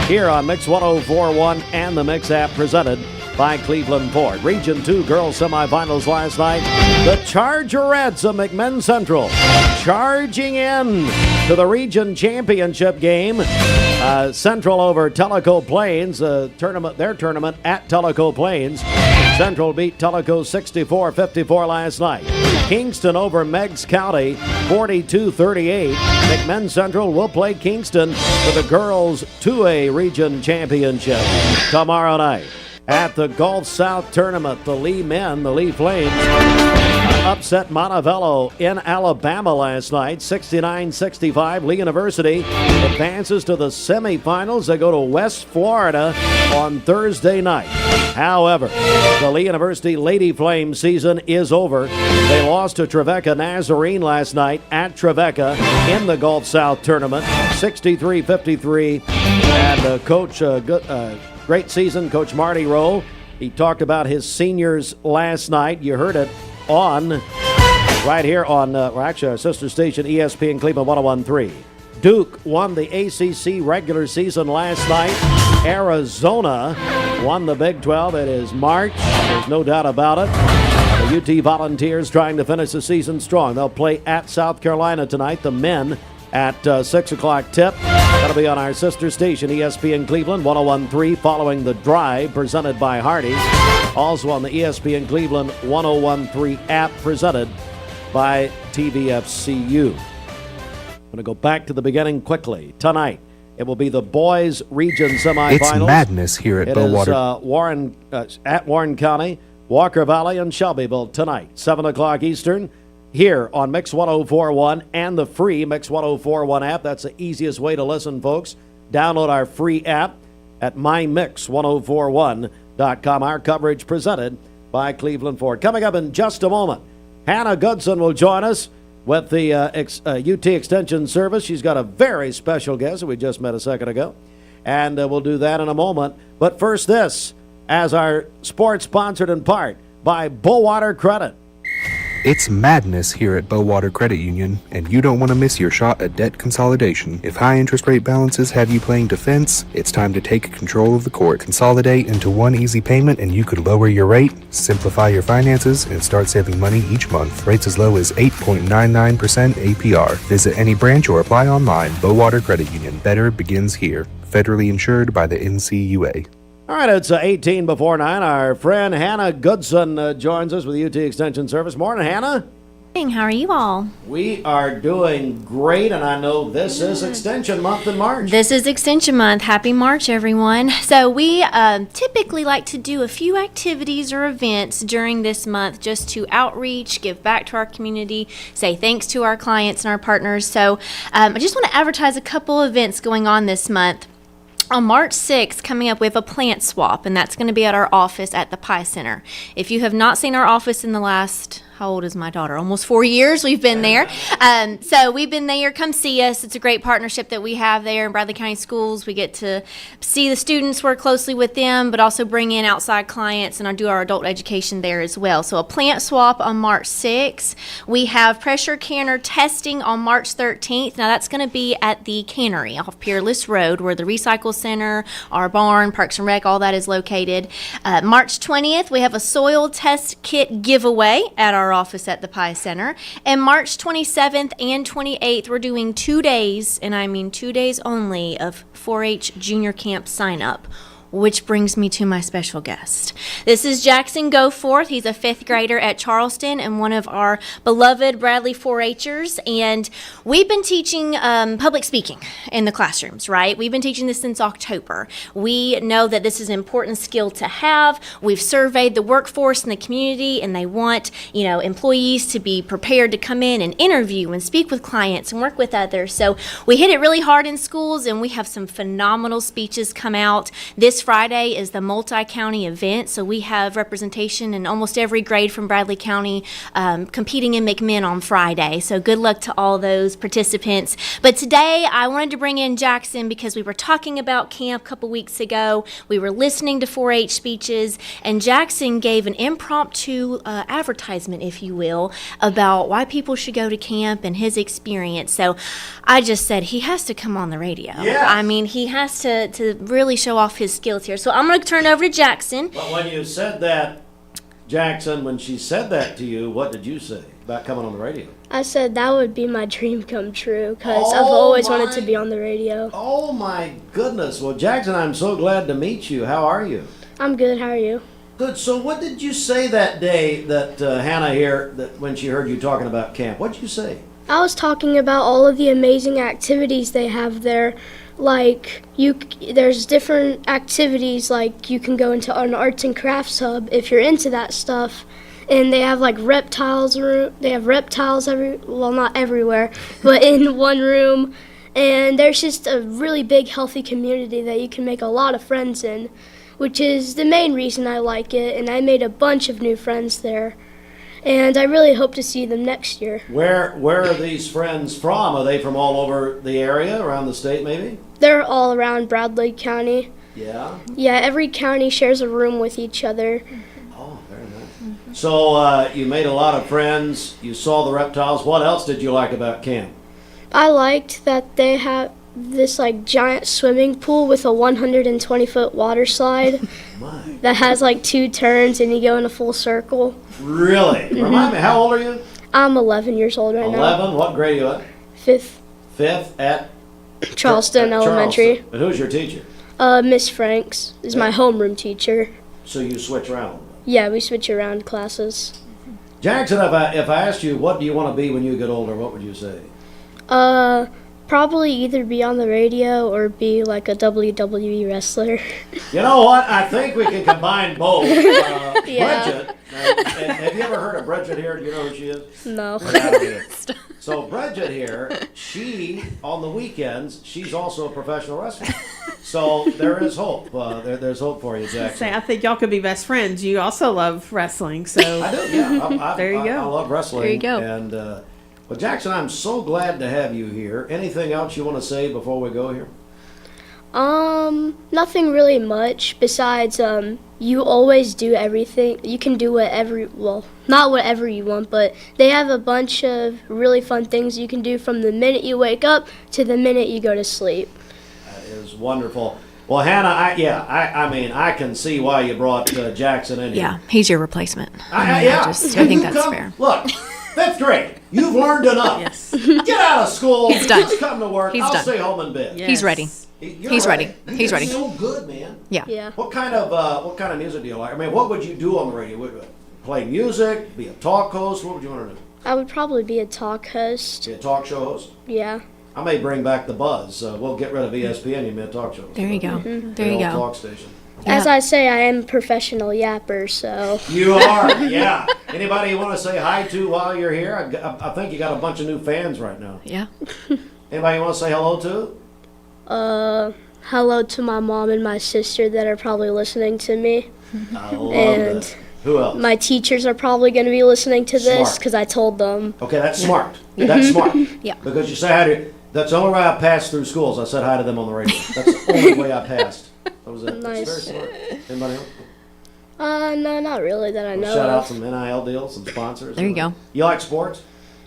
Here on Mix 104.1 and the Mix app, presented by Cleveland Ford. Region 2 girls semifinals last night. The Chargerettes of McMinn Central charging in to the region championship game. Central over Tellico Plains. Their tournament at Tellico Plains. Central beat Tellico 64-54 last night. Kingston over Meigs County 42-38. McMinn Central will play Kingston for the girls 2A region championship tomorrow night. At the Gulf South Tournament, the Lee men, the Lee Flames, upset Montevallo in Alabama last night, 69-65. Lee University advances to the semifinals. They go to West Florida on Thursday night. However, the Lee University Lady Flames season is over. They lost to Trevecca Nazarene last night at Trevecca in the Gulf South Tournament, 63-53. And Coach great season, Coach Marty Rowe. He talked about his seniors last night. You heard it on right here on, our sister station, ESPN Cleveland 101.3. Duke won the ACC regular season last night. Arizona won the Big 12. It is March. There's no doubt about it. The UT Volunteers trying to finish the season strong. They'll play at South Carolina tonight. The men at 6 o'clock tip. That'll be on our sister station, ESPN Cleveland 101.3, following the drive presented by Hardee's. Also on the ESPN Cleveland 101.3 app presented by TVFCU. I'm going to go back to the beginning quickly. Tonight, it will be the boys region semifinals. It's madness here at Bowater. At Warren County, Walker Valley, and Shelbyville tonight, 7 o'clock Eastern. Here on Mix 104.1 and the free Mix 104.1 app. That's the easiest way to listen, folks. Download our free app at mymix1041.com. Our coverage presented by Cleveland Ford. Coming up in just a moment, Hannah Goodson will join us with the UT Extension Service. She's got a very special guest that we just met a second ago. And we'll do that in a moment. But first this, as our sports sponsored in part by Bowater Credit. It's madness here at Bowater Credit Union, and you don't want to miss your shot at debt consolidation. If high interest rate balances have you playing defense, it's time to take control of the court. Consolidate into one easy payment and you could lower your rate, simplify your finances, and start saving money each month. Rates as low as 8.99% APR. Visit any branch or apply online. Bowater Credit Union. Better begins here. Federally insured by the NCUA. All right, it's 18 before 9. Our friend Hannah Goodson joins us with the UT Extension Service. Morning, Hannah. How are you all? We are doing great, and I know this is Extension Month in March. This is Extension Month. Happy March, everyone. So we typically like to do a few activities or events during this month just to outreach, give back to our community, say thanks to our clients and our partners. So I just want to advertise a couple events going on this month. On March 6th, coming up, we have a plant swap, and that's going to be at our office at the Pie Center. If you have not seen our office in the last, how old is my daughter? Almost 4 years we've been there. So we've been there. Come see us. It's a great partnership that we have there in Bradley County Schools. We get to see the students, work closely with them, but also bring in outside clients and do our adult education there as well. So a plant swap on March 6th. We have pressure canner testing on March 13th. Now that's going to be at the cannery off Peerless Road where the Recycle Center, our barn, Parks and Rec, all that is located. March 20th, we have a soil test kit giveaway at our office at the Pie Center. And March 27th and 28th, we're doing 2 days, and I mean 2 days only, of 4-H junior camp sign up. Which brings me to my special guest. This is Jackson Goforth. He's a 5th grader at Charleston and one of our beloved Bradley 4-H'ers. And we've been teaching public speaking in the classrooms, right? We've been teaching this since October. We know that this is an important skill to have. We've surveyed the workforce in the community, and they want, employees to be prepared to come in and interview and speak with clients and work with others. So we hit it really hard in schools, and we have some phenomenal speeches come out. This Friday is the multi-county event, so we have representation in almost every grade from Bradley County competing in McMinn on Friday. So good luck to all those participants. But today I wanted to bring in Jackson because we were talking about camp a couple weeks ago. We were listening to 4-H speeches, and Jackson gave an impromptu advertisement, if you will, about why people should go to camp and his experience. So I just said he has to come on the radio. Yes. I mean, he has to really show off his skills here. So I'm going to turn it over to Jackson. But when you said that, Jackson, when she said that to you, what did you say about coming on the radio? I said that would be my dream come true because I've always wanted to be on the radio. Oh my goodness. Well, Jackson, I'm so glad to meet you. How are you? I'm good. How are you? Good. So what did you say that day that Hannah here, that when she heard you talking about camp? What did you say? I was talking about all of the amazing activities they have there. Like, there's different activities, like you can go into an arts and crafts hub if you're into that stuff. And they have like reptiles, they have reptiles not everywhere, but in one room. And there's just a really big, healthy community that you can make a lot of friends in, which is the main reason I like it. And I made a bunch of new friends there. And I really hope to see them next year. Where are these friends from? Are they from all over the area, around the state maybe? They're all around Bradley County. Yeah? Yeah, every county shares a room with each other. Oh, very nice. So you made a lot of friends. You saw the reptiles. What else did you like about camp? I liked that they have this like giant swimming pool with a 120-foot water slide that has like 2 turns and you go in a full circle. Really? Mm-hmm. Remind me, how old are you? I'm 11 years old right now. 11? What grade are you at? 5th. 5th at? Charleston Elementary. Charleston. And who's your teacher? Miss Franks is my homeroom teacher. So you switch around? Yeah, we switch around classes. Jackson, if I asked you what do you want to be when you get older, what would you say? Probably either be on the radio or be like a WWE wrestler. You know what? I think we can combine both. Yeah. Bridget, have you ever heard of Bridget here? Do you know who she is? No. So Bridget here, she, on the weekends, she's also a professional wrestler. So there is hope. There's hope for you, Jackson. I think y'all could be best friends. You also love wrestling, so. I do, yeah. There you go. I love wrestling. There you go. And, well, Jackson, I'm so glad to have you here. Anything else you want to say before we go here? Nothing really much besides, you always do everything. You can do not whatever you want, but they have a bunch of really fun things you can do from the minute you wake up to the minute you go to sleep. That is wonderful. Well, Hannah, I can see why you brought Jackson in here. Yeah, he's your replacement. I think that's fair. Look, 5th grade. You've learned enough. Yes. Get out of school. He's done. Just come to work. He's I'll done. stay home in bed. He's ready. He's ready. He's ready. So good, man. Yeah. What kind of music do you like? I mean, what would you do on the radio? Would you play music? Be a talk host? What would you want to do? I would probably be a talk host. Be a talk show host? Yeah. I may bring back the buzz. We'll get rid of ESPN. You made a talk show. There you go. Mhm. There you go. Talk station. As I say, I am a professional yapper, so. You are, yeah. Anybody you want to say hi to while you're here? I think you got a bunch of new fans right now. Yeah. Anybody you want to say hello to? Hello to my mom and my sister that are probably listening to me. I love And that. Who else? my teachers are probably going to be listening to this Smart. because I told them. Okay, that's smart. That's smart. Yeah. Because you say hi to. That's the only way I passed through schools. I said hi to them on the radio. That's the only way I passed. That was it. Nice. That's very smart. Anybody else? No, not really that I know Shout out of. some NIL deals, some sponsors. There you go. You like sports?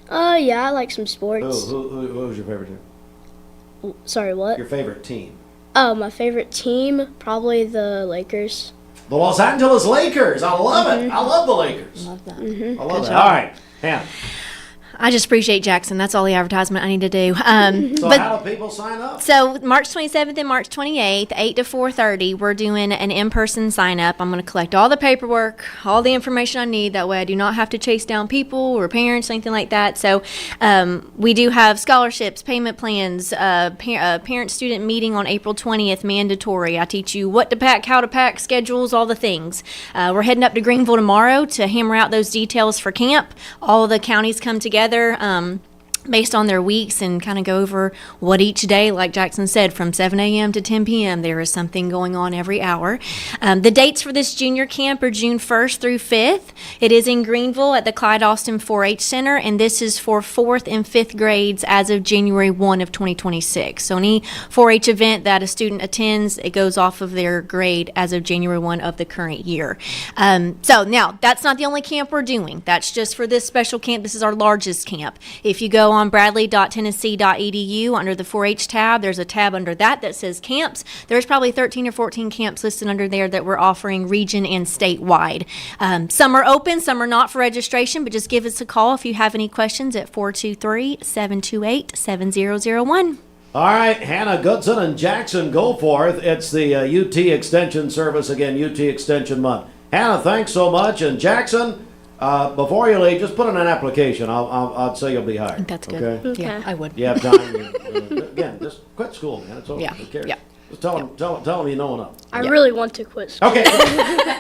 Yeah, I like some sports. Who's your favorite team? Sorry, what? Your favorite team? Oh, my favorite team? Probably the Lakers. The Los Angeles Lakers. I love it. I love the Lakers. Love that. I love that. All right, Hannah. I just appreciate Jackson. That's all the advertisement I need to do. So how do people sign up? So March 27th and March 28th, 8 to 4:30, we're doing an in-person sign-up. I'm going to collect all the paperwork, all the information I need. That way I do not have to chase down people or parents, anything like that. So we do have scholarships, payment plans, parent-student meeting on April 20th, mandatory. I teach you what to pack, how to pack, schedules, all the things. We're heading up to Greenville tomorrow to hammer out those details for camp. All of the counties come together based on their weeks and kind of go over what each day, like Jackson said, from 7 a.m. to 10 p.m. there is something going on every hour. The dates for this junior camp are June 1st through 5th. It is in Greenville at the Clyde Austin 4-H Center, and this is for 4th and 5th grades as of January 1 of 2026. So any 4-H event that a student attends, it goes off of their grade as of January 1 of the current year. So now, that's not the only camp we're doing. That's just for this special camp. This is our largest camp. If you go on bradley.tennessee.edu under the 4-H tab, there's a tab under that says camps. There's probably 13 or 14 camps listed under there that we're offering region and statewide. Some are open, some are not for registration, but just give us a call if you have any questions at 423-728-7001. All right, Hannah, Goodson, and Jackson Goforth. It's the UT Extension Service, again, UT Extension Month. Hannah, thanks so much, and Jackson, before you leave, just put in an application. I'd say you'll be hired. I think that's good. Okay? Yeah, I would. You have time. Again, just quit school, man. It's over. Yeah. Who cares? Yeah. Just tell them you know enough. I really want to quit school. Okay.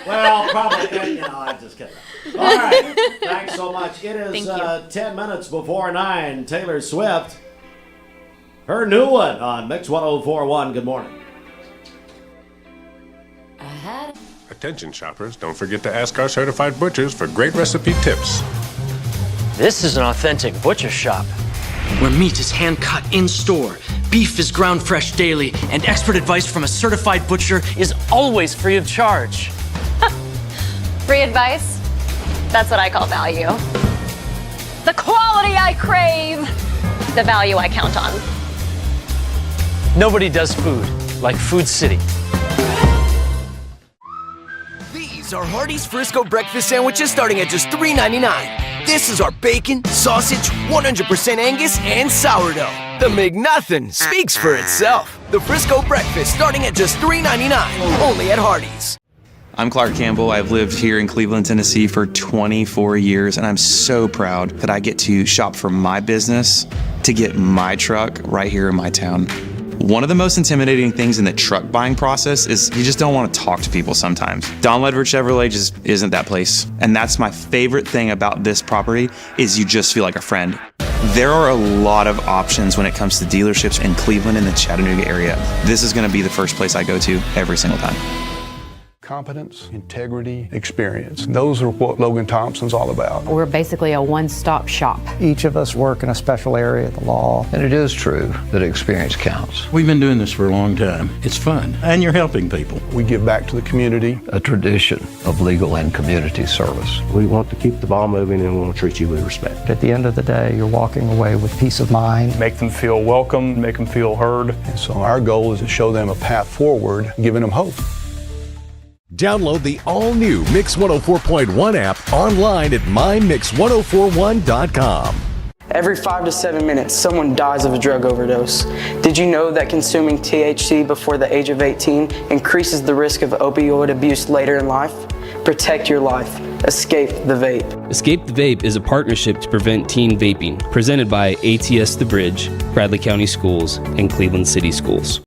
Well, probably, I just kidding. All right. Thanks so much. It is 10 minutes before 9. Taylor Swift, her new one on Mix 104.1. Good morning. Attention shoppers, don't forget to ask our certified butchers for great recipe tips. This is an authentic butcher shop, where meat is hand-cut in-store, beef is ground fresh daily, and expert advice from a certified butcher is always free of charge. Free advice? That's what I call value. The quality I crave, the value I count on. Nobody does food like Food City. These are Hardee's Frisco breakfast sandwiches starting at just $3.99. This is our bacon, sausage, 100% Angus, and sourdough. The McNuthin speaks for itself. The Frisco breakfast starting at just $3.99, only at Hardee's. I'm Clark Campbell. I've lived here in Cleveland, Tennessee for 24 years, and I'm so proud that I get to shop for my business to get my truck right here in my town. One of the most intimidating things in the truck buying process is you just don't want to talk to people sometimes. Don Ledford Chevrolet just isn't that place. And that's my favorite thing about this property is you just feel like a friend. There are a lot of options when it comes to dealerships in Cleveland and the Chattanooga area. This is going to be the first place I go to every single time. Competence, integrity, experience. Those are what Logan Thompson's all about. We're basically a one-stop shop. Each of us work in a special area of the law. And it is true that experience counts. We've been doing this for a long time. It's fun, and you're helping people. We give back to the community. A tradition of legal and community service. We want to keep the ball moving and we want to treat you with respect. At the end of the day, you're walking away with peace of mind. Make them feel welcome, make them feel heard. And so our goal is to show them a path forward, giving them hope. Download the all-new Mix 104.1 app online at mymix1041.com. Every 5 to 7 minutes, someone dies of a drug overdose. Did you know that consuming THC before the age of 18 increases the risk of opioid abuse later in life? Protect your life. Escape the Vape. Escape the Vape is a partnership to prevent teen vaping, presented by ATS The Bridge, Bradley County Schools, and Cleveland City Schools.